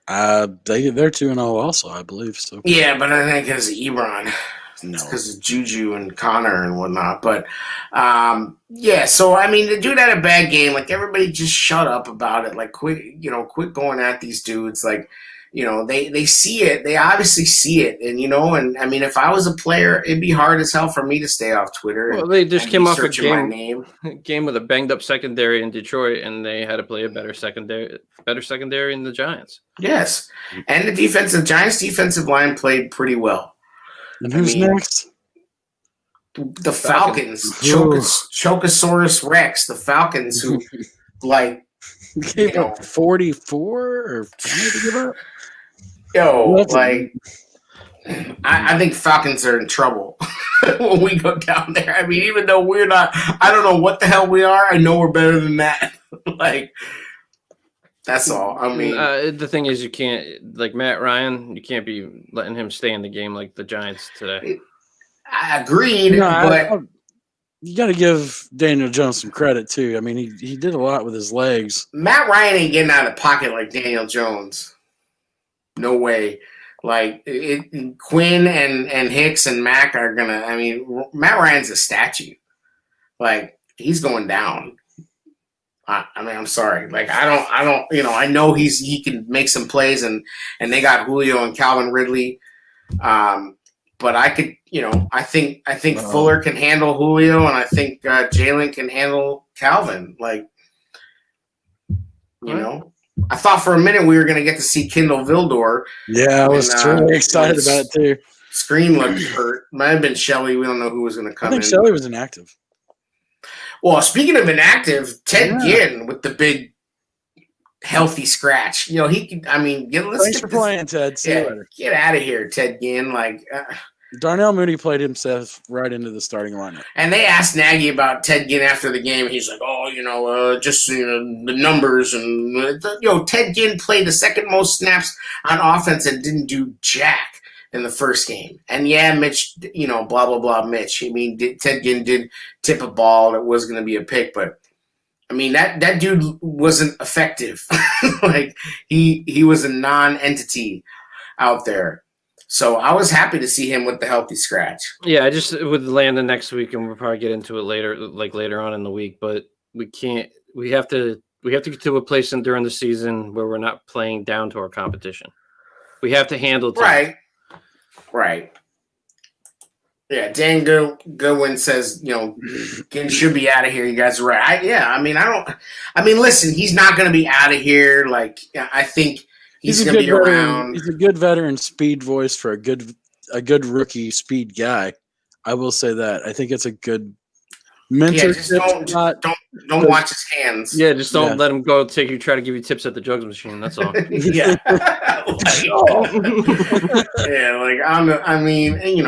They're 2-0 also, I believe. So yeah, but I think because of Ebron, no, because of Juju and Connor and whatnot. But so I mean, the dude had a bad game. Like everybody, just shut up about it. Like quit going at these dudes. Like they see it. They obviously see it, and I mean, if I was a player, it'd be hard as hell for me to stay off Twitter. Well, they just came off a game with a banged up secondary in Detroit, and they had to play a better secondary in the Giants. Yes, and the Giants defensive line played pretty well. And who's next? The Falcons, Chocosaurus Rex, the Falcons, who like gave up 44 or 20 to give up. I think Falcons are in trouble when we go down there. I mean, even though we're not, I don't know what the hell we are. I know we're better than that. That's all. I mean, the thing is, you can't like Matt Ryan. You can't be letting him stay in the game like the Giants today. I agreed, but you got to give Daniel Jones some credit too. I mean, he did a lot with his legs. Matt Ryan ain't getting out of the pocket like Daniel Jones. No way. Like Quinn and Hicks and Mack are gonna. I mean, Matt Ryan's a statue. Like he's going down. I mean, I'm sorry. Like I don't. I know he can make some plays, and they got Julio and Calvin Ridley. But I could, I think Fuller can handle Julio, and I think Jalen can handle Calvin. Like, I thought for a minute we were going to get to see Kindle Vildor. Yeah, I was really excited about it too. Screen looked hurt. Might have been Shelley. We don't know who was going to come in. I think Shelley was inactive. Well, speaking of inactive, Ted Ginn with the big healthy scratch. He can. I mean, thanks for playing, Ted. See you later. Get out of here, Ted Ginn. Like. Darnell Mooney played himself right into the starting lineup. And they asked Nagy about Ted Ginn after the game. He's like, the numbers. And, Ted Ginn played the second most snaps on offense and didn't do jack in the first game. And, yeah, Mitch, blah, blah, blah, Mitch. I mean, Ted Ginn did tip a ball that was going to be a pick. But, I mean, that dude wasn't effective. Like, he was a non-entity out there. So I was happy to see him with the healthy scratch. Yeah, I just with Landon next week, and we'll probably get into it later on in the week. But we can't. We have to get to a place during the season where we're not playing down to our competition. We have to handle time. Right. Yeah, Dan Goodwin says Ginn should be out of here. You guys are right. Listen, he's not going to be out of here. Like I think. He's going to be around. He's a good veteran speed voice for a good rookie speed guy. I will say that. I think it's a good mentorship. Yeah, don't watch his hands. Yeah, just don't let him go try to give you tips at the jugs machine. That's all. Yeah.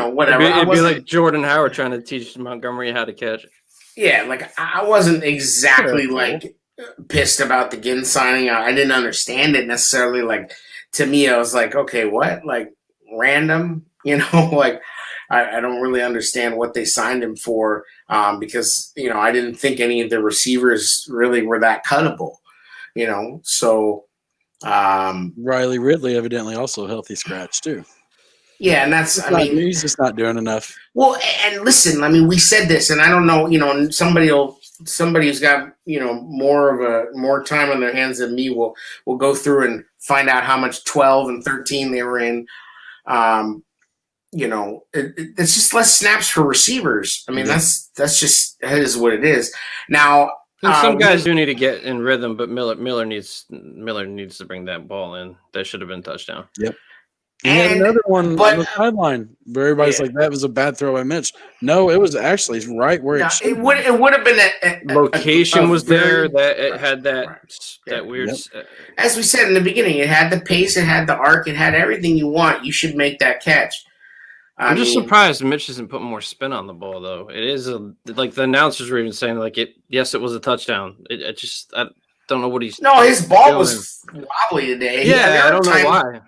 Whatever. It'd be like Jordan Howard trying to teach Montgomery how to catch. Yeah, like I wasn't exactly pissed about the Ginn signing. I didn't understand it necessarily. Like to me, I was like, okay, what? Like random, like I don't really understand what they signed him for because I didn't think any of the receivers really were that cuttable. So Riley Ridley evidently also a healthy scratch too. Yeah, and that's he's just not doing enough. Well, and listen, we said this, and I don't know, somebody who's got more time on their hands than me will go through and find out how much 12 and 13 they were in. it's just less snaps for receivers. I mean, that's just that is what it is. Now, and some guys do need to get in rhythm, but Miller needs to bring that ball in. That should have been a touchdown. Yep. He had another one on the sideline where everybody's like, "That was a bad throw by Mitch." No, it was actually right where it should. It would have been location was there that it had that weird. As we said in the beginning, it had the pace, it had the arc, it had everything you want. You should make that catch. I'm just surprised Mitch isn't putting more spin on the ball, though. It is like the announcers were even saying, like it. Yes, it was a touchdown. I don't know what he's. No, his ball was wobbly today. Yeah, I don't know why.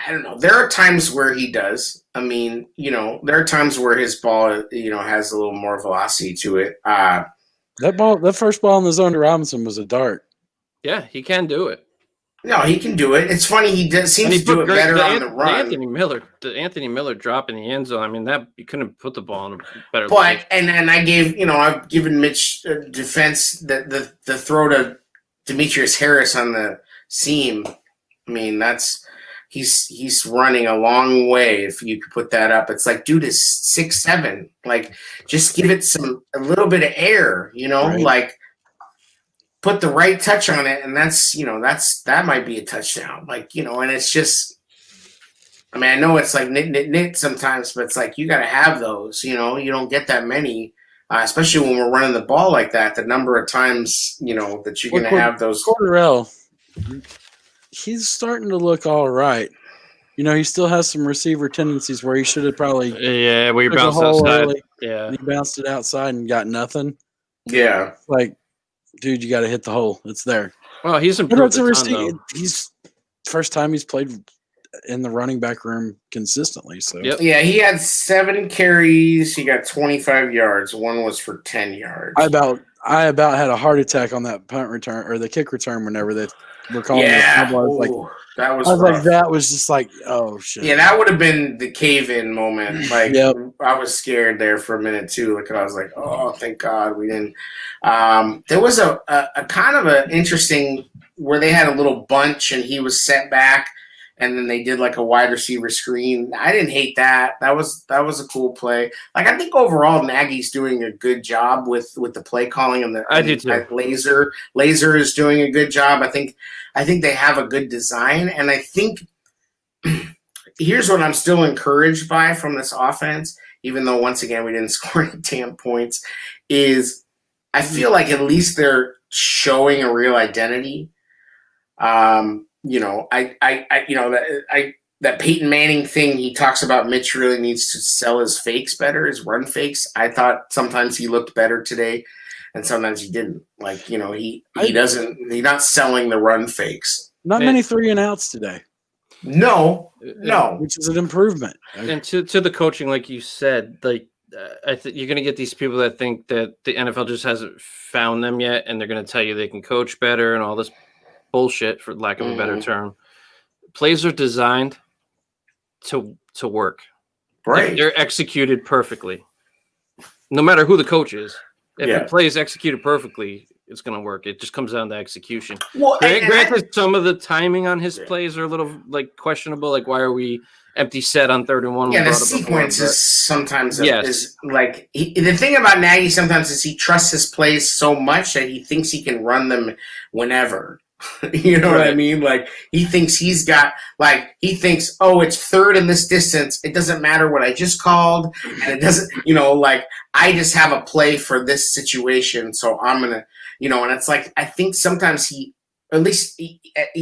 I don't know. There are times where he does. I mean, there are times where his ball, has a little more velocity to it. That first ball in the zone to Robinson was a dart. Yeah, he can do it. No, he can do it. It's funny he seems to do it better on the run. Anthony Miller drop in the end zone. I mean, that you couldn't have put the ball in a better. But and I've given Mitch defense the throw to Demetrius Harris on the seam. I mean, he's running a long way. If you could put that up, it's like, dude is 6'7". Like, just give it a little bit of air, right. Like put the right touch on it, and that might be a touchdown. Like, and it's just, I mean, I know it's like nit sometimes, but it's like you got to have those. You don't get that many, especially when we're running the ball like that. The number of times that you're going to have those. Cordarrelle, he's starting to look all right. He still has some receiver tendencies where he should have probably where he bounced outside. Early, he bounced it outside and got nothing. Yeah, like, dude, you got to hit the hole. It's there. Well, he's improved a ton, though. He's first time he's played in the running back room consistently. So yeah, he had 7 carries. He got 25 yards. One was for 10 yards. I about had a heart attack on that punt return or the kick return whenever they were calling it. That was just like, oh shit. Yeah, that would have been the cave-in moment. Like, I was scared there for a minute too. Like, I was like, oh, thank God we didn't. There was a kind of an interesting where they had a little bunch and he was set back, and then they did like a wide receiver screen. I didn't hate that. That was a cool play. Like, I think overall Nagy's doing a good job with the play calling and I do too. Laser is doing a good job. I think they have a good design, and I think here's what I'm still encouraged by from this offense, even though once again we didn't score any damn points, is I feel like at least they're showing a real identity. That Peyton Manning thing, he talks about Mitch really needs to sell his fakes better, his run fakes. I thought sometimes he looked better today and sometimes he didn't. Like, he's not selling the run fakes. Not many 3 and outs today. No. Which is an improvement. And to the coaching, like you said, like you're going to get these people that think that the NFL just hasn't found them yet, and they're going to tell you they can coach better and all this bullshit, for lack of a better term. Plays are designed to work. Right. They're executed perfectly. No matter who the coach is. If the play is executed perfectly, it's going to work. It just comes down to execution. Well, granted, some of the timing on his plays are a little questionable. Like, why are we empty set on 3rd and 1? Yeah, the sequence is sometimes is like the thing about Nagy sometimes is he trusts his plays so much that he thinks he can run them whenever. You know what I mean? Like, he thinks oh, it's 3rd in this distance. It doesn't matter what I just called. And it doesn't, I just have a play for this situation. So I'm going to, and it's like, I think sometimes he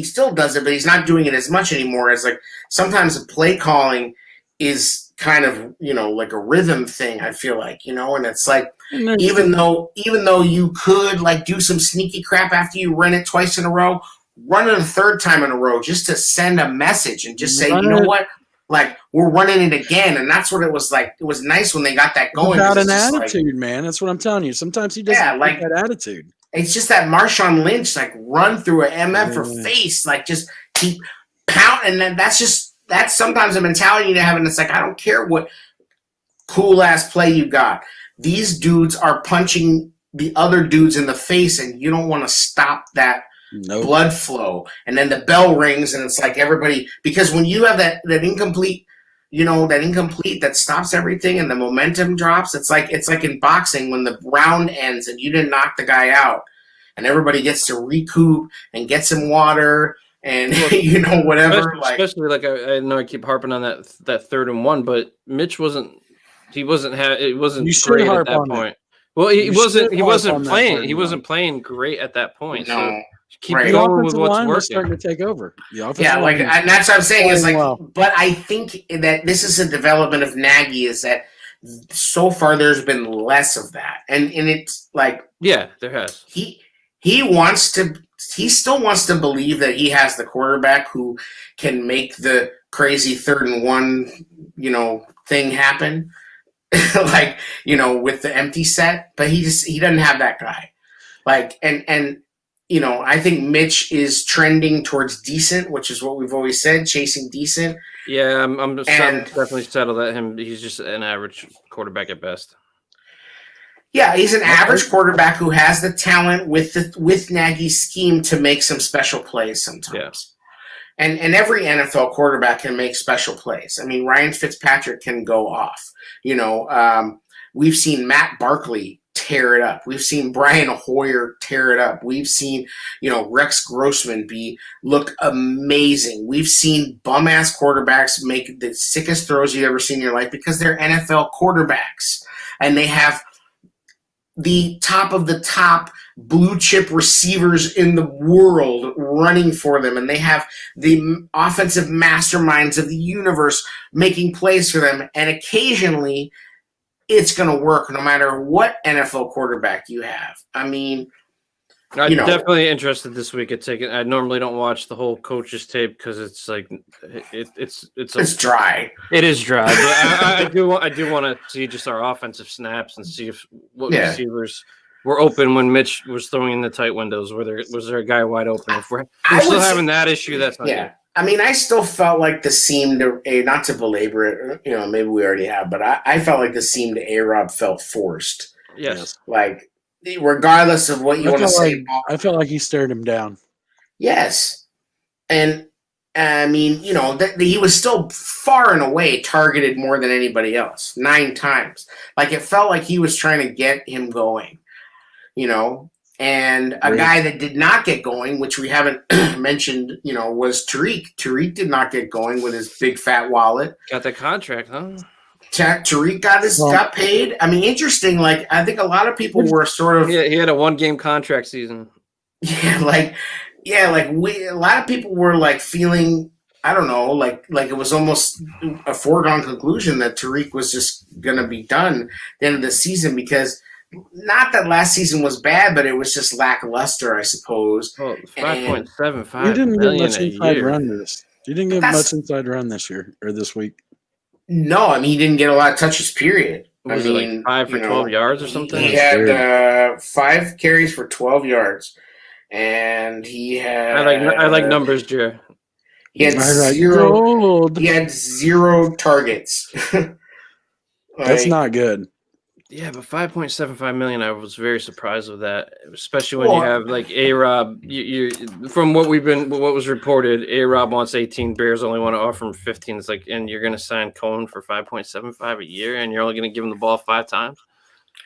still does it, but he's not doing it as much anymore. As like, sometimes the play calling is kind of, like a rhythm thing, I feel like, and it's like, even though you could like do some sneaky crap after you run it twice in a row, run it a 3rd time in a row just to send a message and just say, you know what, like, we're running it again. And that's what it was like. It was nice when they got that going. Without an attitude, man. That's what I'm telling you. Sometimes he doesn't have that attitude. It's just that Marshawn Lynch, like, run through an MF or face, like, just keep pounding. And then that's sometimes a mentality to have. And it's like, I don't care what cool ass play you got. These dudes are punching the other dudes in the face, and you don't want to stop that blood flow. And then the bell rings, and it's like everybody, because when you have that incomplete, that incomplete that stops everything and the momentum drops. It's like in boxing when the round ends and you didn't knock the guy out and everybody gets to recoup and get some water and whatever. Especially like I know I keep harping on that 3rd and 1, but Mitch wasn't great at that point. Well, he wasn't playing great at that point. No. So keep The going with offensive what's line was working. starting to take over. And that's what I'm saying is like, well. but I think that this is a development of Nagy is that so far there's been less of that, and it's like there has. He still wants to believe that he has the quarterback who can make the crazy 3rd and 1 thing happen. Like, with the empty set, but he doesn't have that guy. Like, and I think Mitch is trending towards decent, which is what we've always said, chasing decent. Yeah, I'm definitely settled at him. He's just an average quarterback at best. Yeah, he's an average quarterback who has the talent with Nagy's scheme to make some special plays sometimes. Yeah. And every NFL quarterback can make special plays. I mean, Ryan Fitzpatrick can go off. We've seen Matt Barkley tear it up. We've seen Brian Hoyer tear it up. We've seen, Rex Grossman look amazing. We've seen bum-ass quarterbacks make the sickest throws you've ever seen in your life because they're NFL quarterbacks. And they have the top of the top blue chip receivers in the world running for them. And they have the offensive masterminds of the universe making plays for them. And occasionally it's going to work no matter what NFL quarterback you have. I mean, I'm definitely interested this week at taking. I normally don't watch the whole coach's tape because it's like it's dry. It is dry, but I do want to see just our offensive snaps and see what receivers were open when Mitch was throwing in the tight windows. Was there a guy wide open? If we're still having that issue, that's not good. I mean, I still felt like the seam to not to belabor it. Maybe we already have, but I felt like the seam to A-Rob felt forced. Yes, like. Regardless of what you want to say, I felt like he stared him down. Yes, and I mean, he was still far and away targeted more than anybody else, 9 times. Like it felt like he was trying to get him going, And a guy that did not get going, which we haven't mentioned, was Tariq. Tariq did not get going with his big fat wallet. Got the contract, huh? Tariq got paid. I mean, interesting. Like, I think a lot of people were sort of. Yeah, he had a 1-game contract season. Yeah, a lot of people were like feeling. I don't know, like it was almost a foregone conclusion that Tariq was just gonna be done at the end of the season because. Not that last season was bad, but it was just lackluster, I suppose. Well, 5.75. You didn't get much inside year. run this. You didn't get much inside run this year or this week. No, I mean he didn't get a lot of touches. Period. Was it like 5 for 12 yards or something? He had 5 carries for 12 yards, and he had. I like numbers, Jer. He had zero. He had 0 targets. That's not good. Yeah, but $5.75 million, I was very surprised with that, especially when you have like A-Rob. You from what was reported, A-Rob wants 18, Bears only want to offer him 15. It's like, and you're going to sign Cohen for 5.75 a year, and you're only going to give him the ball 5 times.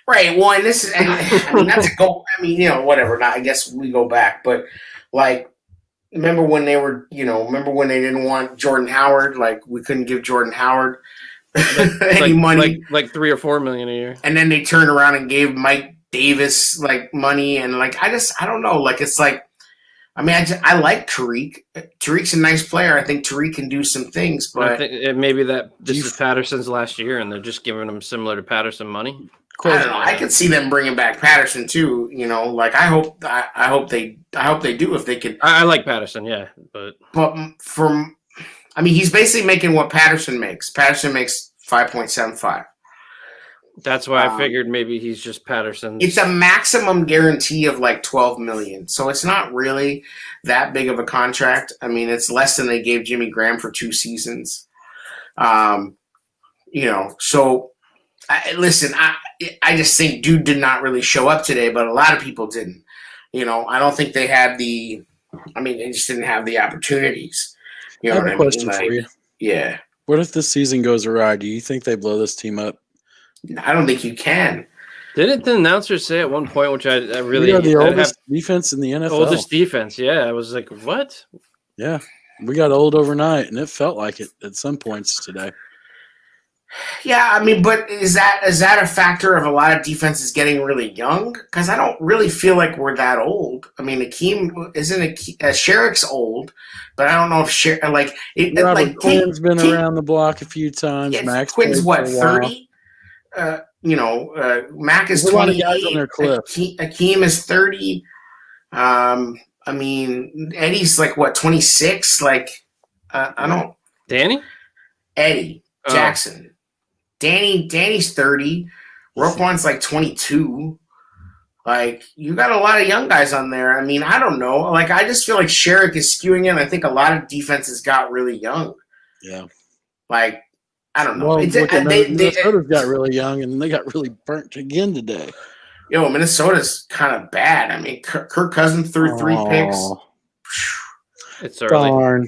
Right. Well, and this is, I mean, that's a goal. I mean, whatever. Not, I guess we go back, but like, remember when they were, remember when they didn't want Jordan Howard? Like, we couldn't give Jordan Howard. Any money, like 3 or 4 million a year, and then they turned around and gave Mike Davis like money, and like I don't know, like it's like, I mean, I like Tariq. Tariq's a nice player. I think Tariq can do some things, but I think maybe this is Patterson's last year, and they're just giving him similar to Patterson money. I don't know. I could see them bringing back Patterson too. Like I hope they do if they could. I like Patterson, yeah, but I mean, he's basically making what Patterson makes. Patterson makes 5.75. That's why I figured maybe he's just Patterson. It's a maximum guarantee of like $12 million, so it's not really that big of a contract. I mean, it's less than they gave Jimmy Graham for 2 seasons. So listen, I just think dude did not really show up today, but a lot of people didn't. I don't think they had they just didn't have the opportunities. I have a question for you. Yeah. What if this season goes awry? Do you think they blow this team up? I don't think you can. Didn't the announcer say at one point, which I really We are the oldest defense in the NFL. Oldest defense, yeah. I was like, what? Yeah, we got old overnight, and it felt like it at some points today. Yeah, I mean, but is that a factor of a lot of defenses getting really young? Because I don't really feel like we're that old. I mean, Sherrick's old, but I don't know if Robert Quinn's been around the block a few times. Yeah, Max Quinn's what, 30? Mac is 28. On their cliff. Akeem is 30. I mean, Eddie's like what, 26? Like, I don't. Danny? Eddie Jackson. Danny's 30. Roquan's like 22. Like, you got a lot of young guys on there. I mean, I don't know. Like, I just feel like Sherrick is skewing in. I think a lot of defenses got really young. Yeah. Like, I don't know. Well, Minnesota's got really young, and they got really burnt again today. Yo, Minnesota's kind of bad. I mean, Kirk Cousins threw 3 picks. It's early. Darn.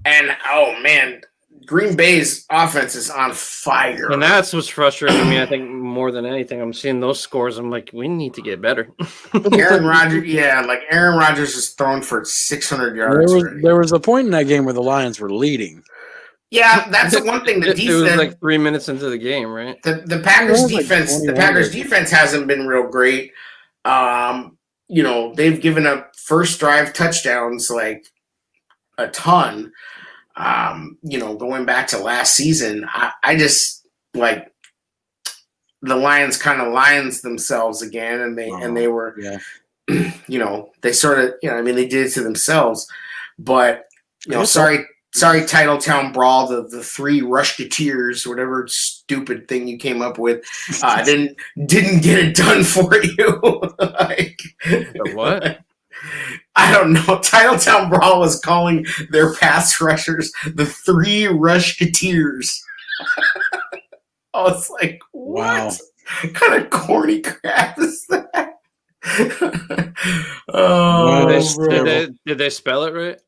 And, oh, man, Green Bay's offense is on fire. And that's what's frustrating me, I think, more than anything. I'm seeing those scores. I'm like, we need to get better. Aaron Rodgers is thrown for 600 yards. There was a point in that game where the Lions were leading. Yeah, that's the one thing. The defense, it was like 3 minutes into the game, right? The Packers defense, hasn't been real great. They've given up first drive touchdowns like a ton. Going back to last season, I just like the Lions kind of lions themselves again, and they were, they sort of, they did it to themselves, but sorry, Titletown Brawl, the 3 Rushketeers, whatever stupid thing you came up with, didn't get it done for you. What? I don't know. Titletown Brawl was calling their pass rushers the 3 Rushketeers. I was like, what? Wow. What kind of corny crap is that? Did they spell it right?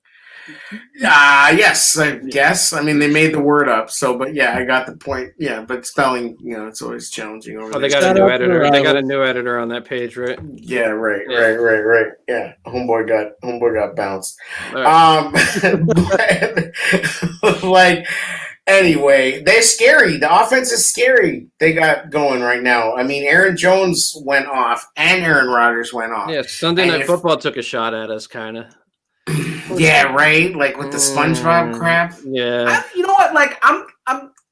Yes, I guess. I mean, they made the word up. So, but yeah, I got the point. Yeah, but spelling, it's always challenging over there. They got a new editor. They got a new editor on that page, right? Yeah, right. Yeah, homeboy got bounced. Right. Anyway, they're scary. The offense is scary. They got going right now. I mean, Aaron Jones went off and Aaron Rodgers went off. Yeah, Sunday Night Football took a shot at us, kind of. Yeah, right. Like with the SpongeBob crap. Yeah. You know what? Like, I'm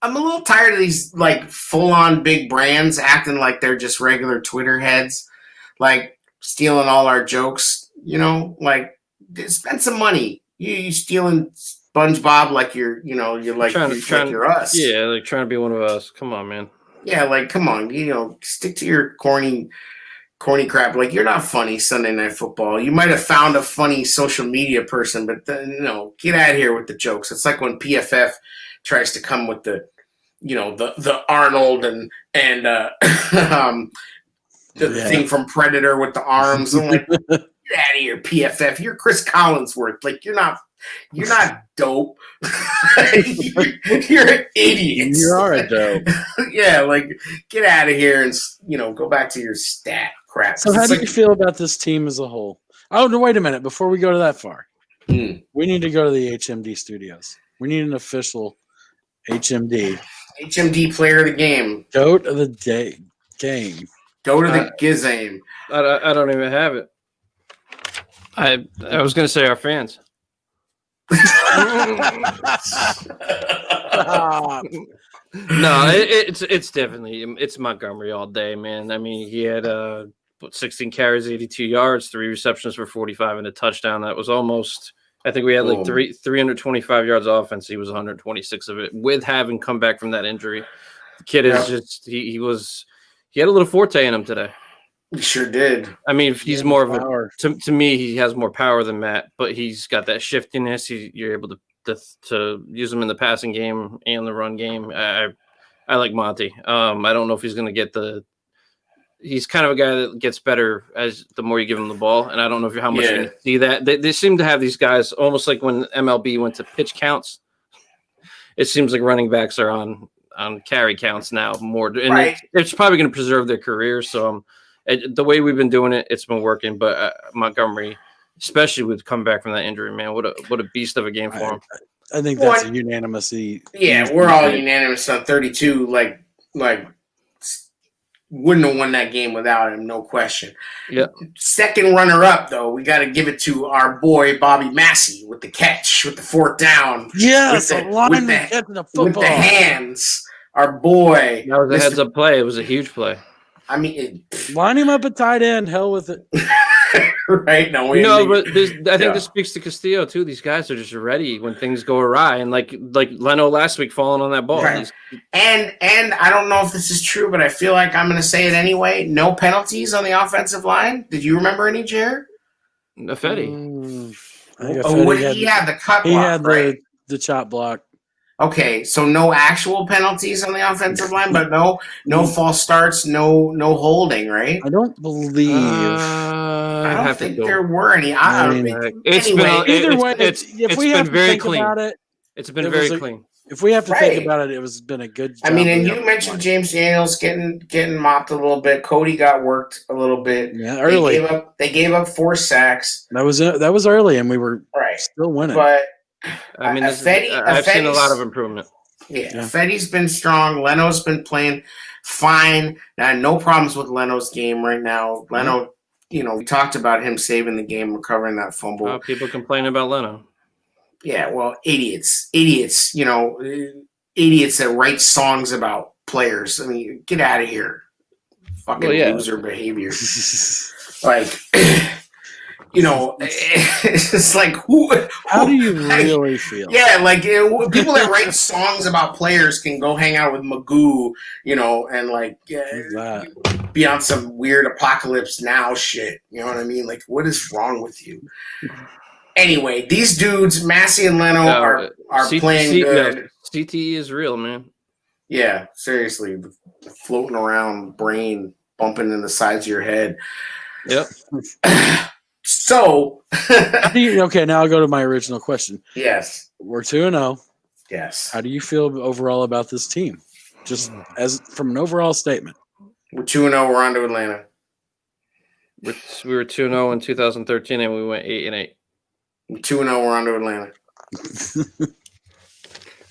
a little tired of these like full-on big brands acting like they're just regular Twitter heads, like stealing all our jokes. Like spend some money. You stealing SpongeBob like you're like you're us. Yeah, like trying to be one of us. Come on, man. Yeah, like come on. Stick to your corny crap. Like, you're not funny, Sunday Night Football. You might have found a funny social media person, but get out of here with the jokes. It's like when PFF tries to come with the Arnold and the thing from Predator with the arms. I'm like, get out of here, PFF. You're Chris Collinsworth. Like, you're not dope. You're an idiot. You are a dope. Yeah, like, get out of here and go back to your stat crap. So how do you feel about this team as a whole? Oh, no, wait a minute. Before we go to that far, we need to go to the HMD studios. We need an official HMD. HMD player of the game. Goat of the day game. Goat of the gizame. I don't even have it. I was going to say our fans. No, it's definitely it's Montgomery all day, man. I mean, he had 16 carries, 82 yards, 3 receptions for 45 and a touchdown. That was almost, I think we had like 325 yards offense. He was 126 of it with having come back from that injury. The kid is just he had a little forte in him today. He sure did. I mean, he's more of a to me. He has more power than Matt, but he's got that shiftiness. You're able to use him in the passing game and the run game. I like Monty. I don't know if he's going to get he's kind of a guy that gets better as the more you give him the ball, and I don't know how much you can see that. They seem to have these guys almost like when MLB went to pitch counts, it seems like running backs are on carry counts now more, and Right. it's probably going to preserve their careers. So the way we've been doing it, it's been working. But Montgomery, especially with coming back from that injury, man, what a beast of a game for him. I think that's a unanimous. Yeah, we're all unanimous on 32. Like wouldn't have won that game without him, no question. Yeah. Second runner-up, though, we got to give it to our boy Bobby Massey with the catch, with the fourth down. Yes, with the hands. Our boy. That was a heads-up play. It was a huge play. I mean, line him up at tight end. Hell with it. Right? No, but I think this speaks to Castillo too. These guys are just ready when things go awry, and like Leno last week falling on that ball. Right. And I don't know if this is true, but I feel like I'm going to say it anyway. No penalties on the offensive line. Did you remember any, Jared? Fetty. He had the cut block, he had right? the chop block. Okay, so no actual penalties on the offensive line, but no false starts, no holding, right? I don't believe. I don't think there were any. Either way, if we have to think about it, it's been very clean. If we have to think about it, been a good job. I mean, and you mentioned James Daniels getting mopped a little bit. Cody got worked a little bit. Yeah, early. They gave up 4 sacks. That was early, and we were still winning. But I mean, I've seen a lot of improvement. Yeah, Fetty's been strong. Leno's been playing fine. No problems with Leno's game right now. Leno, we talked about him saving the game, recovering that fumble. People complaining about Leno. Yeah, well, idiots, idiots that write songs about players. I mean, get out of here. Fucking loser behavior. Like, it's like, how do you really feel? Yeah, like people that write songs about players can go hang out with Magoo, and like be on some weird Apocalypse Now shit. You know what I mean? Like, what is wrong with you? Anyway, these dudes, Massey and Leno, are playing good. CTE is real, man. Yeah, seriously, floating around, brain bumping in the sides of your head. Yep. So, okay, now I'll go to my original question. Yes. We're 2-0. Yes. How do you feel overall about this team? Just as from an overall statement. We're 2-0. We're on to Atlanta. We were 2-0 in 2013, and we went 8-8. We're 2-0. We're on to Atlanta.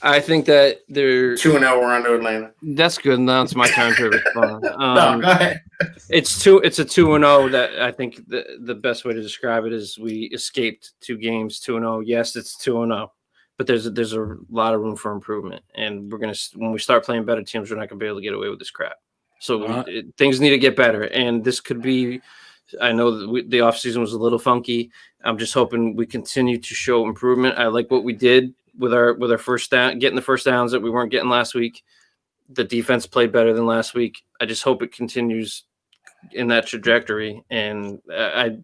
I think that they're 2-0. We're on to Atlanta. That's good. Now it's my turn to respond. No, go ahead. It's a 2-0 that I think the best way to describe it is we escaped 2 games 2-0. Yes, it's 2-0, but there's a lot of room for improvement, and when we start playing better teams, we're not gonna be able to get away with this crap. So things need to get better, and this could be. I know that the offseason was a little funky. I'm just hoping we continue to show improvement. I like what we did with our first down, getting the first downs that we weren't getting last week. The defense played better than last week. I just hope it continues in that trajectory, and I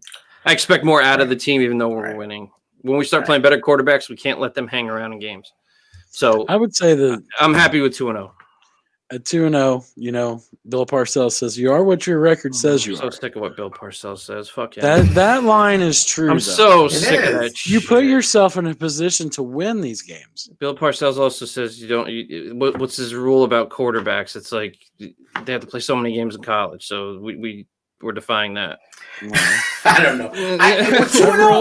expect more out of the team, even though we're winning. When we start playing better quarterbacks, we can't let them hang around in games. So I would say that I'm happy with 2-0. At 2-0, Bill Parcells says you are what your record says you are. I'm so sick of what Bill Parcells says. Fuck yeah. That line is true. I'm so sick of that shit. You put yourself in a position to win these games. Bill Parcells also says what's his rule about quarterbacks? It's like they have to play so many games in college, so we're defying that. I don't know.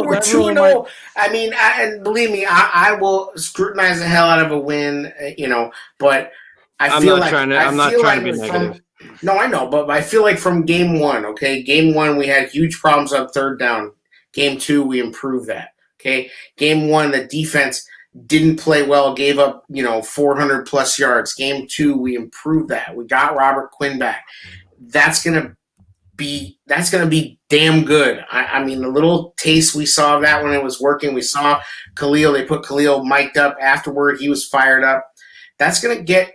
We're 2-0. I mean, and believe me, I will scrutinize the hell out of a win, but I'm not trying to be negative. No, I know, but I feel like from game 1, okay? Game 1, we had huge problems on third down. Game 2, we improved that, okay? Game 1, the defense didn't play well, gave up, 400-plus yards. Game 2, we improved that. We got Robert Quinn back. That's gonna be damn good. I mean, the little taste we saw of that when it was working, we saw Khalil. They put Khalil mic'd up afterward. He was fired up. That's gonna get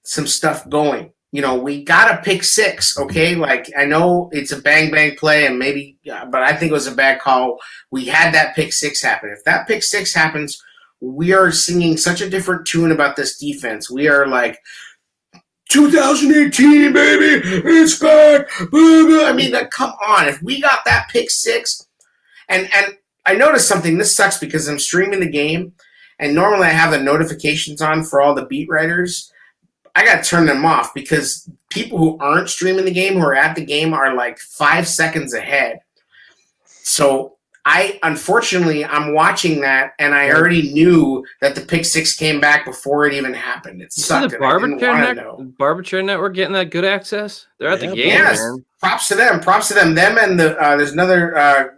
some stuff going. We got a pick 6, okay? Like, I know it's a bang play and maybe, but I think it was a bad call. We had that pick 6 happen. If that pick 6 happens, we are singing such a different tune about this defense. We are like, 2018, baby, it's back. I mean, come on. If we got that pick 6, and I noticed something. This sucks because I'm streaming the game, and normally I have the notifications on for all the beat writers. I got to turn them off because people who aren't streaming the game, who are at the game, are like 5 seconds ahead. So unfortunately, I'm watching that, and I already knew that the pick six came back before it even happened. It sucked. The Barberchair Network getting that good access? They're at the game, yes. man. Props to them. Them and there's another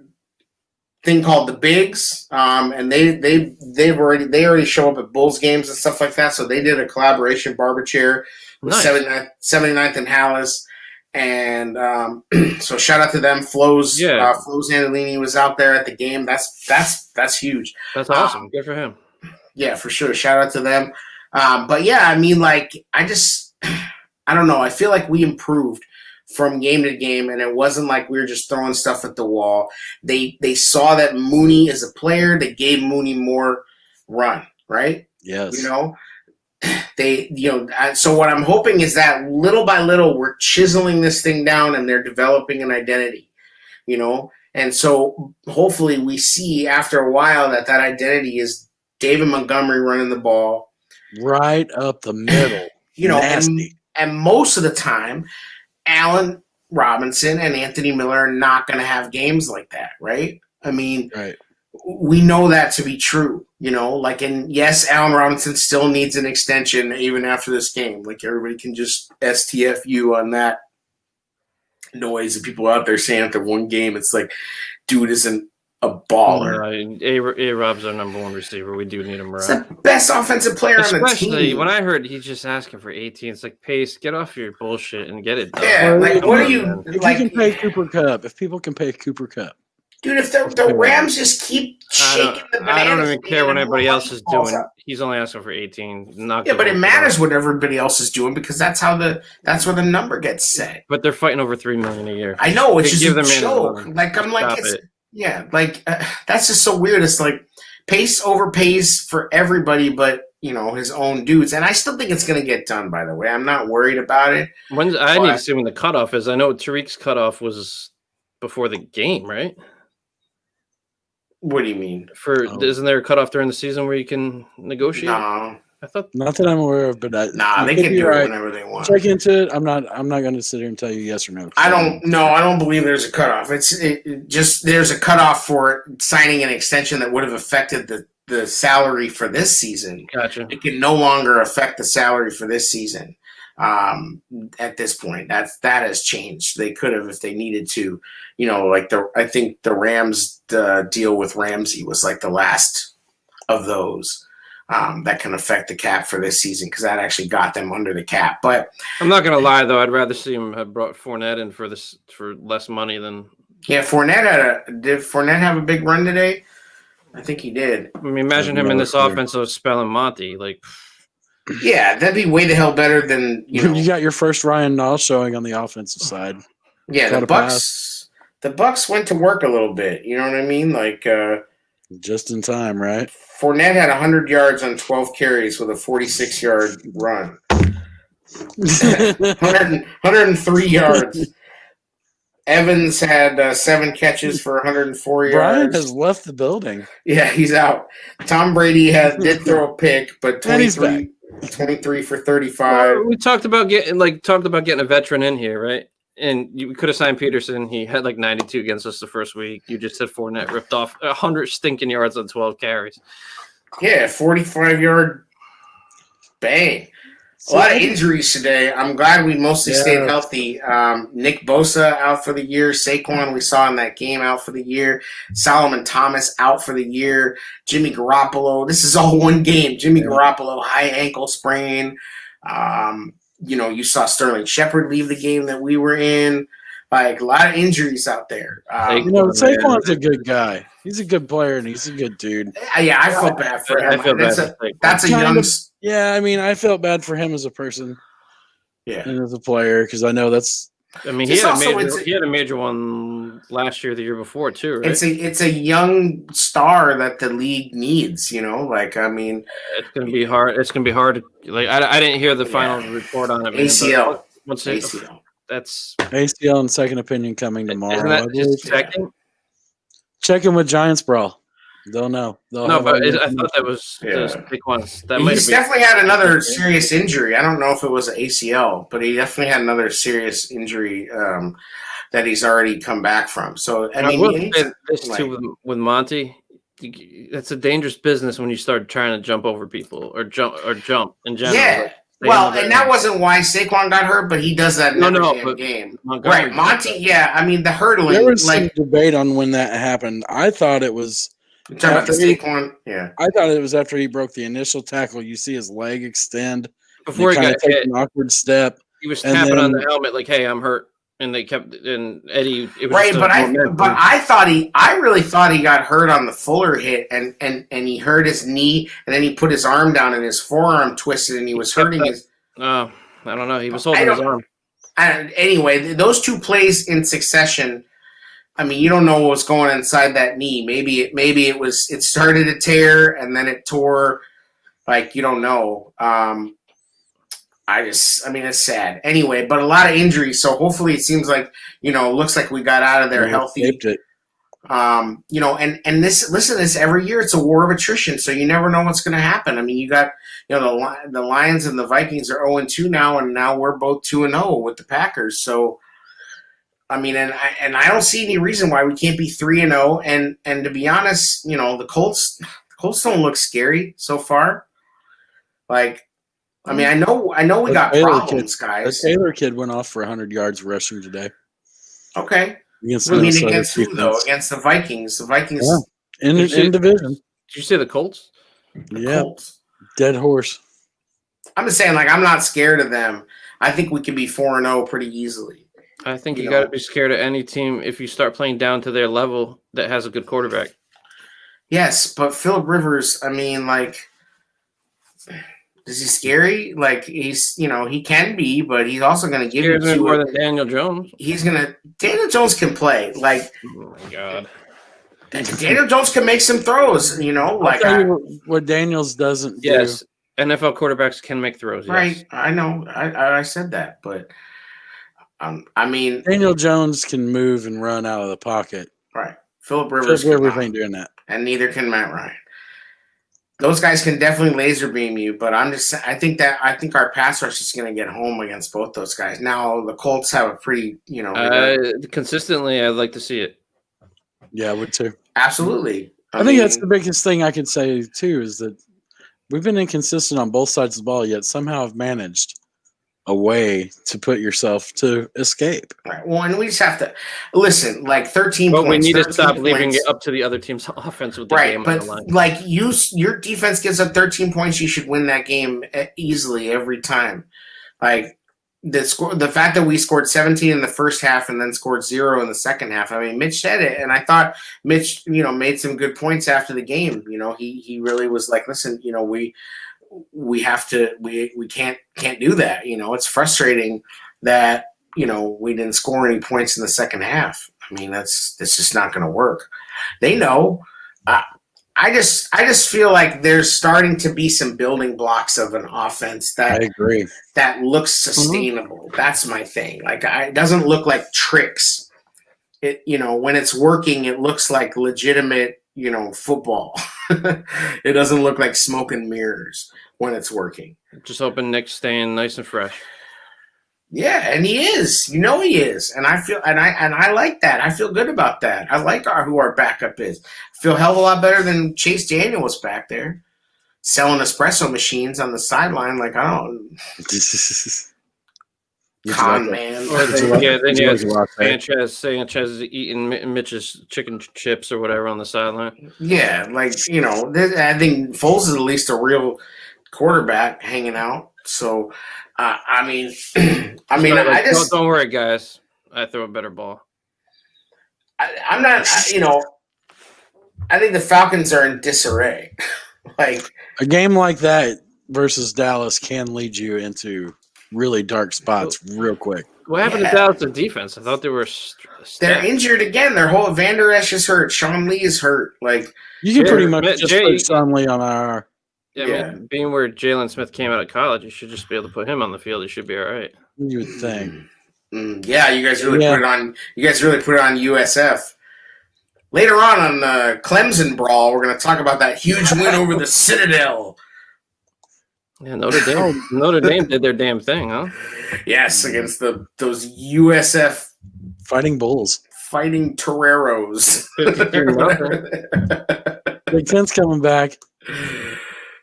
thing called the Bigs, and they already show up at Bulls games and stuff like that. So they did a collaboration Barberchair with 79th and Hallis, and so shout out to them. Flo's Andolini was out there at the game. That's huge. That's awesome. Good for him. Yeah, for sure. Shout out to them. But yeah, I mean, like, I don't know. I feel like we improved from game to game, and it wasn't like we were just throwing stuff at the wall. They saw that Mooney is a player. They gave Mooney more run, right? Yes. So what I'm hoping is that little by little we're chiseling this thing down, and they're developing an identity, And so hopefully we see after a while that identity is David Montgomery running the ball right up the middle. And most of the time, Allen Robinson and Anthony Miller are not going to have games like that, right? I mean, we know that to be true, yes, Allen Robinson still needs an extension even after this game. Like, everybody can just STFU on that noise of people out there saying after one game, it's like, dude isn't a baller. A-Rob's our number one receiver. We do need him around. He's the best offensive player on the team. Especially when I heard he's just asking for 18, it's like, Pace, get off your bullshit and get it done. Yeah, like, what are you... If you can pay Cooper Kupp, if people can pay Cooper Kupp. Dude, if the Rams just keep shaking the bananas... I don't even care what everybody else is doing. He's only asking for 18. But it matters what everybody else is doing because that's where the number gets set. But they're fighting over $3 million a year. I know, it's just a joke. That's just so weird. It's like Pace overpays for everybody but, his own dudes. And I still think it's going to get done, by the way. I'm not worried about it. I need to see when the cutoff is. I know Tariq's cutoff was before the game, right? What do you mean? Isn't there a cutoff during the season where you can negotiate? No. I thought not that I'm aware of, but they can do it whenever they want. Check into it. I'm not going to sit here and tell you yes or no. I don't believe there's a cutoff. There's a cutoff for signing an extension that would have affected the salary for this season. Gotcha. It can no longer affect the salary for this season. At this point, that has changed. They could have if they needed to. I think the Rams deal with Ramsey was like the last of those. That can affect the cap for this season because that actually got them under the cap. But I'm not gonna lie though, I'd rather see him have brought Fournette in for less money than. Yeah, did Fournette have a big run today? I think he did. I mean, imagine him in this offense of spelling Monty. Like, yeah, that'd be way the hell better than You got your first Ryan Nall showing on the offensive side. Yeah, the Bucks went to work a little bit. You know what I mean? Like, just in time, right? Fournette had 100 yards on 12 carries with a 46-yard run. 103 yards. Evans had 7 catches for 104 yards. Brian has left the building. Yeah, he's out. Tom Brady did throw a pick, but 23 for 35. We talked about getting a veteran in here, right? And you could have signed Peterson. He had like 92 against us the first week. You just said Fournette ripped off 100 stinking yards on 12 carries. Yeah, 45-yard bang. A lot of injuries today. I'm glad we mostly stayed healthy. Nick Bosa out for the year. Saquon we saw in that game out for the year. Solomon Thomas out for the year. Jimmy Garoppolo. This is all one game. Jimmy Garoppolo, high ankle sprain. You saw Sterling Shepard leave the game that we were in. Like, a lot of injuries out there. Saquon's a good guy. He's a good player, and he's a good dude. Yeah, I felt bad for him. That's a young... Yeah, I mean, I felt bad for him as a person. Yeah. And as a player, because I know that's... I mean, he had a major one last year, the year before, too, right? It's a young star that the league needs, I mean... It's going to be hard. It's going to be hard. I didn't hear the final report on it. ACL. What's ACL. That's... ACL and second opinion coming tomorrow. Isn't that just second? Check in with Giants Brawl. They'll know. They'll No, have but all the I thought that information. was Yeah. those big ones. That might He's have been. definitely had another serious injury. I don't know if it was an ACL, but he definitely had another serious injury that he's already come back from. So I mean, will he needs say to, this like, too with Monty. It's a dangerous business when you start trying to jump over people or jump in general. yeah. Like, stay Well, on the and ground. that wasn't why Saquon got hurt, but he does that in every damn but game. Montgomery Right, Monty. did that. Yeah, I mean the hurdling. There was some Like debate on when that happened. I thought it was you're talking about the after he, Saquon. Yeah. I thought it was after he broke the initial tackle. You see his leg extend, Before he kind got of take hit, an awkward step, he was and tapping on then the helmet like, "Hey, I'm hurt," and they kept and Eddie. It was Right, just but momentum. I really thought he got hurt on the Fuller hit, and he hurt his knee, and then he put his arm down, and his forearm twisted, and he was hurting his. I don't know. He was I holding his don't. arm. Anyway, those two plays in succession. I mean, you don't know what was going inside that knee. Maybe it started to tear and then it tore. Like you don't know. I mean, it's sad. Anyway, but a lot of injuries. So hopefully, it seems like looks like we got out of there healthy. escaped it. And this every year it's a war of attrition, so you never know what's going to happen. I mean, you got the Lions and the Vikings are 0-2 now, and now we're both 2-0 with the Packers. So, I mean, and I don't see any reason why we can't be 3-0. And to be honest, the Colts don't look scary so far. Like, I mean, I know we got problems, guys. The Taylor kid went off for 100 yards rushing today. Okay. Against Against who, though? Against the Vikings. The Vikings. Yeah. In division. Did you say the Colts? Yeah. Colts. Dead horse. I'm just saying, like, I'm not scared of them. I think we can be 4-0 pretty easily. I think you got to be scared of any team if you start playing down to their level that has a good quarterback. Yes, but Phillip Rivers, I mean, like, is he scary? Like, he's, he can be, but he's also going to give you more than Daniel Jones. Daniel Jones can play. Like, oh my God. Daniel Jones can make some throws, like. I'll tell you what Daniels doesn't do. Yes, NFL quarterbacks can make throws. Right, yes. I know. I said that, but I mean, Daniel Jones can move and run out of the pocket. right. Phillip Rivers ain't doing that. And neither can Matt Ryan. Those guys can definitely laser beam you, but I think our pass rush is going to get home against both those guys. Now the Colts have a pretty, consistently, I'd like to see it. Yeah, I would too. Absolutely. I think that's the biggest thing I could say too is that we've been inconsistent on both sides of the ball, yet somehow have managed a way to put yourself to escape. Right. Well, and we just have to listen. Like 13 But points. we need to stop points. leaving it up to the other team's offense with the right, game but on the line. like your defense gives up 13 points, you should win that game easily every time. Like the fact that we scored 17 in the first half and then scored 0 in the second half. I mean, Mitch said it, and I thought Mitch, made some good points after the game. He really was like, listen, we have to, we can't do that. It's frustrating that we didn't score any points in the second half. I mean, that's just not going to work. They know. I just feel like there's starting to be some building blocks of an offense that I agree. that looks sustainable. Mm-hmm. That's my thing. Like it doesn't look like tricks. It when it's working, it looks like legitimate football. It doesn't look like smoke and mirrors when it's working. Just hoping Nick's staying nice and fresh. Yeah, and he is. He is, and I feel and I like that. I feel good about that. I like who our backup is. I feel a hell of a lot better than Chase Daniel was back there selling espresso machines on the sideline. Like I don't. Con man. Then you have Sanchez is eating Mitch's chicken chips or whatever on the sideline. Yeah, like I think Foles is at least a real quarterback hanging out. So, I mean, don't worry, guys. I throw a better ball. I'm not. I think the Falcons are in disarray. Like a game like that versus Dallas can lead you into really dark spots real quick. What happened to Dallas' defense? I thought they were. They're injured again. Their whole Van Der Esch is hurt. Sean Lee is hurt. Like you can pretty much just put Sean Lee on IR. Yeah, I mean, being where Jalen Smith came out of college, you should just be able to put him on the field. He should be all right. You would think. Yeah, you guys really put it on. You guys really put it on USF. Later on the Clemson brawl, we're going to talk about that huge win over the Citadel. Yeah, Notre Dame did their damn thing, huh? Yes, against those USF Fighting Bulls. Fighting Toreros. 52-0. Big Ten's coming back.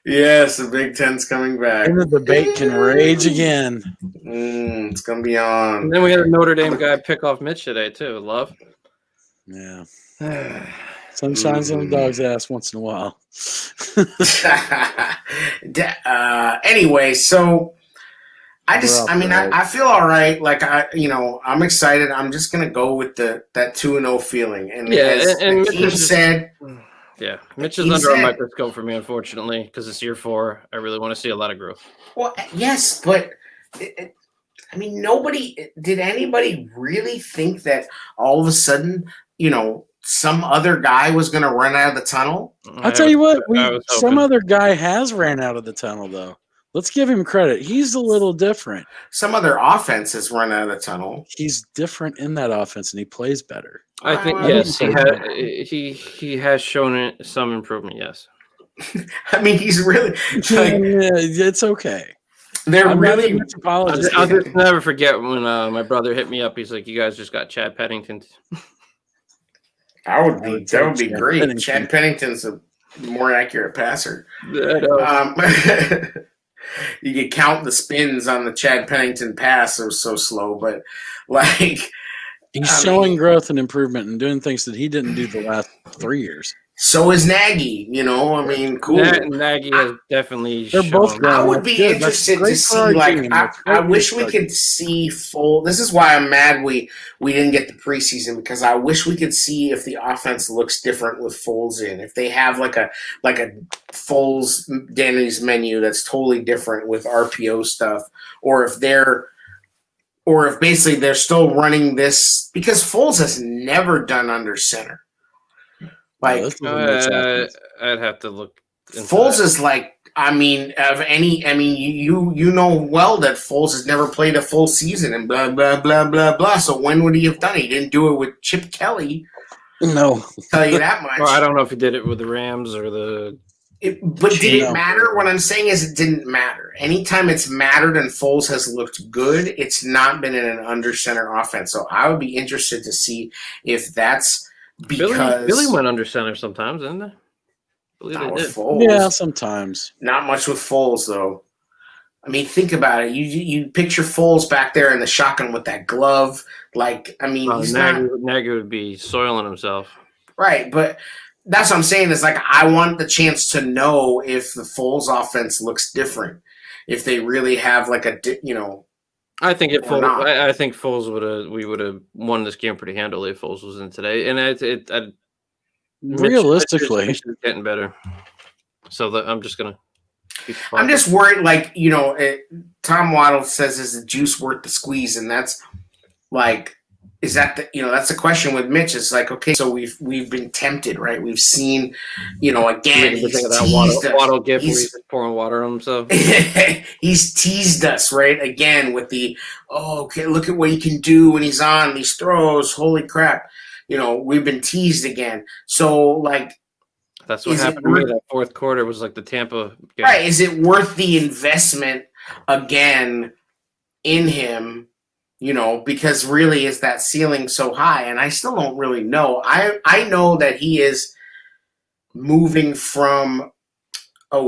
Yes, the Big Ten's coming back. And the debate can rage again. It's going to be on. And then we had a Notre Dame guy pick off Mitch today, too. Love. Yeah. Sun shines on the dog's ass once in a while. Anyway, so I feel all right. Like I'm excited. I'm just gonna go with that 2-0 feeling. And as and Hakeem said, Mitch is under a microscope for me, unfortunately, because it's year 4. I really want to see a lot of growth. Well, yes, but did anybody really think that all of a sudden, some other guy was going to run out of the tunnel? I'll tell you what, some other guy has ran out of the tunnel, though. Let's give him credit. He's a little different. Some other offense has run out of the tunnel. He's different in that offense, and he plays better. I think, yes, he has shown some improvement, yes. He's really... it's okay. They're really... I'll just never forget when my brother hit me up. He's like, you guys just got Chad Pennington. That would be great. Pennington. Chad Pennington's a more accurate passer. You could count the spins on the Chad Pennington pass. It was so slow, but he's showing growth and improvement and doing things that he didn't do the last 3 years. So is Nagy, cool. Nagy has definitely shown. Both I would be interested to see, I wish we could see full. This is why I'm mad we didn't get the preseason, because I wish we could see if the offense looks different with Foles in. If they have like a Foles Danny's menu that's totally different with RPO stuff, or if basically they're still running this, because Foles has never done under center. I'd have to look. Foles is you know well that Foles has never played a full season and blah, blah, blah, blah, blah. So when would he have done it? He didn't do it with Chip Kelly. No. I'll tell you that much. Well, I don't know if he did it with the Rams or but did it matter? What I'm saying is it didn't matter. Anytime it's mattered and Foles has looked good, it's not been in an under center offense. So I would be interested to see if that's because Billy went under center sometimes, didn't they? Not with Foles. Yeah, sometimes. Not much with Foles, though. Think about it. You picture Foles back there in the shotgun with that glove. Nagy would be soiling himself. Right, but that's what I'm saying is I want the chance to know if the Foles offense looks different. If they really have I think Foles we would have won this game pretty handily if Foles was in today, and realistically, Mitch is getting better. So I'm just gonna. I'm just worried. Tom Waddle says, "Is the juice worth the squeeze?" And that's is that that's the question with Mitch. It's okay, so we've been tempted, right? We've seen, again, he's teased us. Waddle gift where he's pouring water on himself. He's teased us, right? Again with the okay, look at what he can do when he's on these throws. Holy crap! We've been teased again. So that's what happened to me. That fourth quarter was like the Tampa game. Right? Is it worth the investment again in him? Because really is that ceiling so high? And I still don't really know. I know that he is moving from a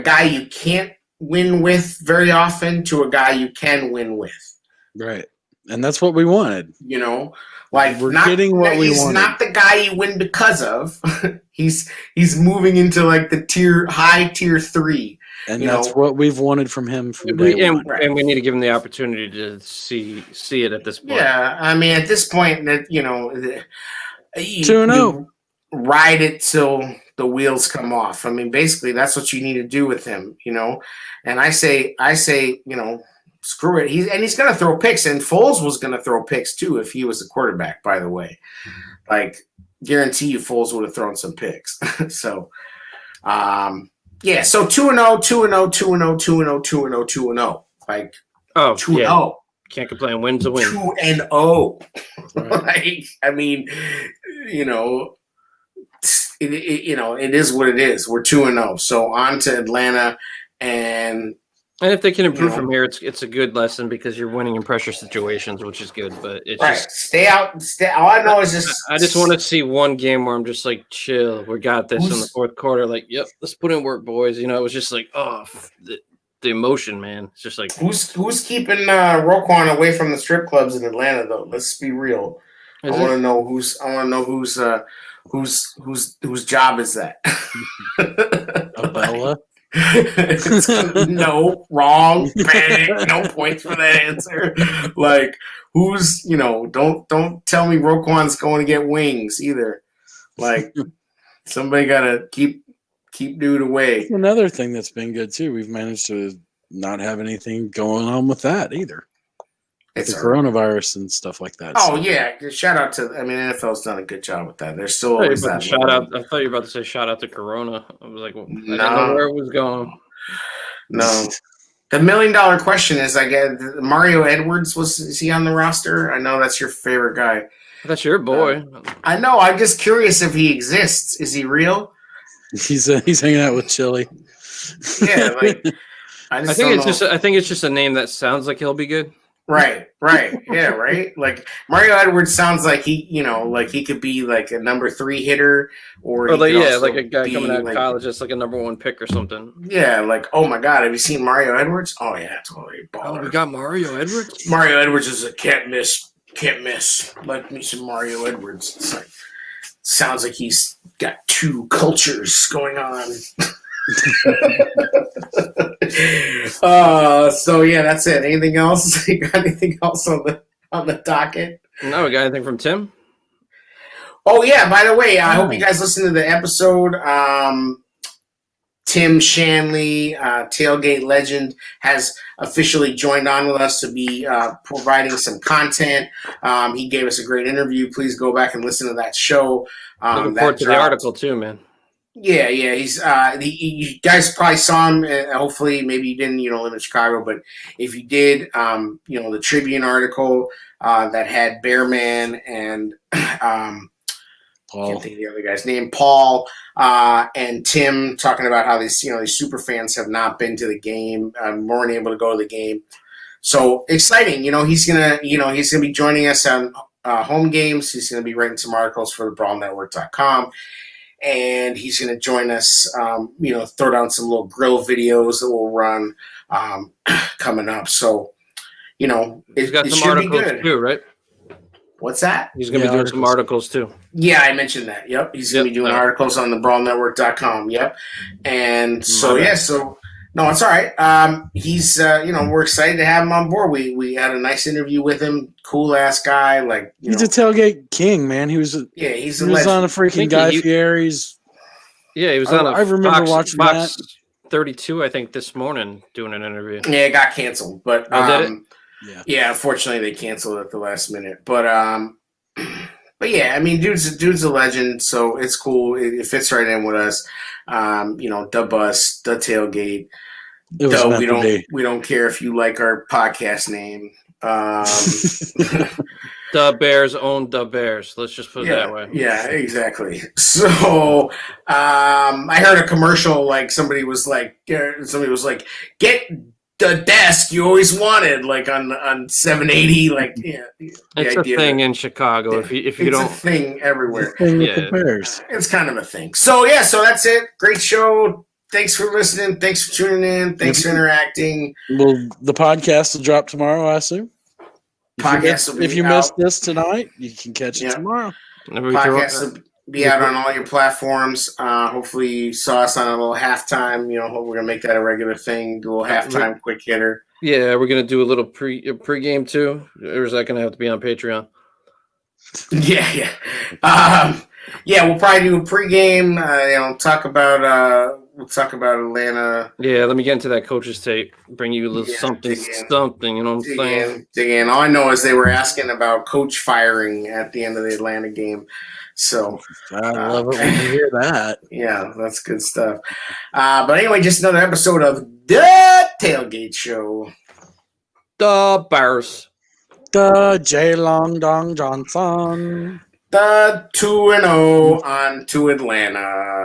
guy you can't win with very often to a guy you can win with. Right. And that's what we wanted. We're getting what we wanted. He's not the guy you win because of. he's moving into the high tier 3. And that's what we've wanted from him from day one. And we need to give him the opportunity to see it at this point. Yeah, at this point, 2-0. Ride it till the wheels come off. Basically, that's what you need to do with him, And I say, screw it. He's going to throw picks, and Foles was going to throw picks too if he was the quarterback. By the way, guarantee you, Foles would have thrown some picks. So, yeah, so 2-0, 2-0, 2-0, 2-0, 2-0, 2-0. 2-0. Can't complain. Win's a win. 2-0. Like, I mean, you know, it is what it is. We're 2-0. So on to Atlanta, and if they can improve from here, it's a good lesson because you're winning in pressure situations, which is good. But it's just stay out. All I know is I just want to see one game where I'm just like, chill. We got this in the fourth quarter. Like, yep, let's put in work, boys. You know, it was just like, the emotion, man. It's just like who's keeping Roquan away from the strip clubs in Atlanta, though. Let's be real. I want to know whose job is that? Abella. No, wrong. No points for that answer. Like, who's, don't tell me Roquan's going to get wings either. Like, somebody gotta keep dude away. That's another thing that's been good too. We've managed to not have anything going on with that either. It's the coronavirus and stuff like that. Oh, yeah. Shout out to, NFL's done a good job with that. There's still always that. Shout out. I thought you were about to say shout out to Corona. I was like, I didn't know where it was going. No. The $1 million question is, I guess, Mario Edwards, is he on the roster? I know that's your favorite guy. That's your boy. I know. I'm just curious if he exists. Is he real? He's hanging out with Chili. Yeah, like I think it's just a name that sounds like he'll be good. Right. Yeah, right. Like Mario Edwards sounds like he could be like a number 3 hitter, or like a guy coming out of college that's like a number 1 pick or something. Yeah, like, oh my God, have you seen Mario Edwards? Oh yeah, totally baller. Oh, we got Mario Edwards. Mario Edwards is a can't miss. Like me some Mario Edwards. It's like sounds like he's got 2 cultures going on. So yeah, that's it. Anything else? You got anything else on the docket? No, we got anything from Tim? Oh yeah, by the way, I hope you guys listen to the episode. Tim Shanley, Tailgate legend, has officially joined on with us to be providing some content. He gave us a great interview. Please go back and listen to that show. Looking forward to the article too, man. Yeah. He's you guys probably saw him. Hopefully, maybe you didn't. You don't live in Chicago, but if you did, the Tribune article that had Bearman and Paul. Can't think of the other guy's name. Paul and Tim talking about how these super fans have not been to the game, weren't able to go to the game. So exciting! He's gonna be joining us on home games. He's gonna be writing some articles for thebrawlnetwork.com. And he's going to join us, throw down some little grill videos that we'll run coming up. So, he's got some articles too, right? What's that? He's going to be doing some articles too. Yeah, I mentioned that. Yep. He's going to be doing articles on thebrawlnetwork.com. Yep. And so, no, it's all right. He's, we're excited to have him on board. We had a nice interview with him. Cool ass guy. Like, he's a tailgate king, man. He was on a freaking Guy Fieri's. Yeah, he was on I remember watching Fox that. 32, I think, this morning doing an interview. Yeah, it got canceled, but did it? Yeah, unfortunately they canceled it at the last minute. But yeah, dude's a legend, so it's cool. It fits right in with us. The bus, the tailgate. We don't care if you like our podcast name. The Bears own the Bears. Let's just put it that way. Yeah, exactly. So I heard a commercial, like somebody was like, get the desk you always wanted, like on 780. Like, yeah, it's a thing in Chicago. If you don't, it's a thing everywhere. The Bears. It's kind of a thing. So yeah, so that's it. Great show. Thanks for listening. Thanks for tuning in. Thanks for interacting. Well, the podcast will drop tomorrow, I assume. If you missed this tonight, you can catch it tomorrow. Podcast will be out on all your platforms. Hopefully you saw us on a little halftime. We're going to make that a regular thing. Do a little halftime quick hitter. Yeah, we're going to do a little pregame too. Or is that going to have to be on Patreon? Yeah. We'll probably do a pregame. We'll talk about Atlanta. Yeah, let me get into that coach's tape. Bring you a little something. You know what I'm saying? Dig in. All I know is they were asking about coach firing at the end of the Atlanta game. So I love it when you hear that. Yeah, that's good stuff. But anyway, just another episode of The Tailgate Show. The Bears. The J. Long Dong Johnson. The 2-0 on to Atlanta.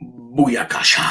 Booyakasha.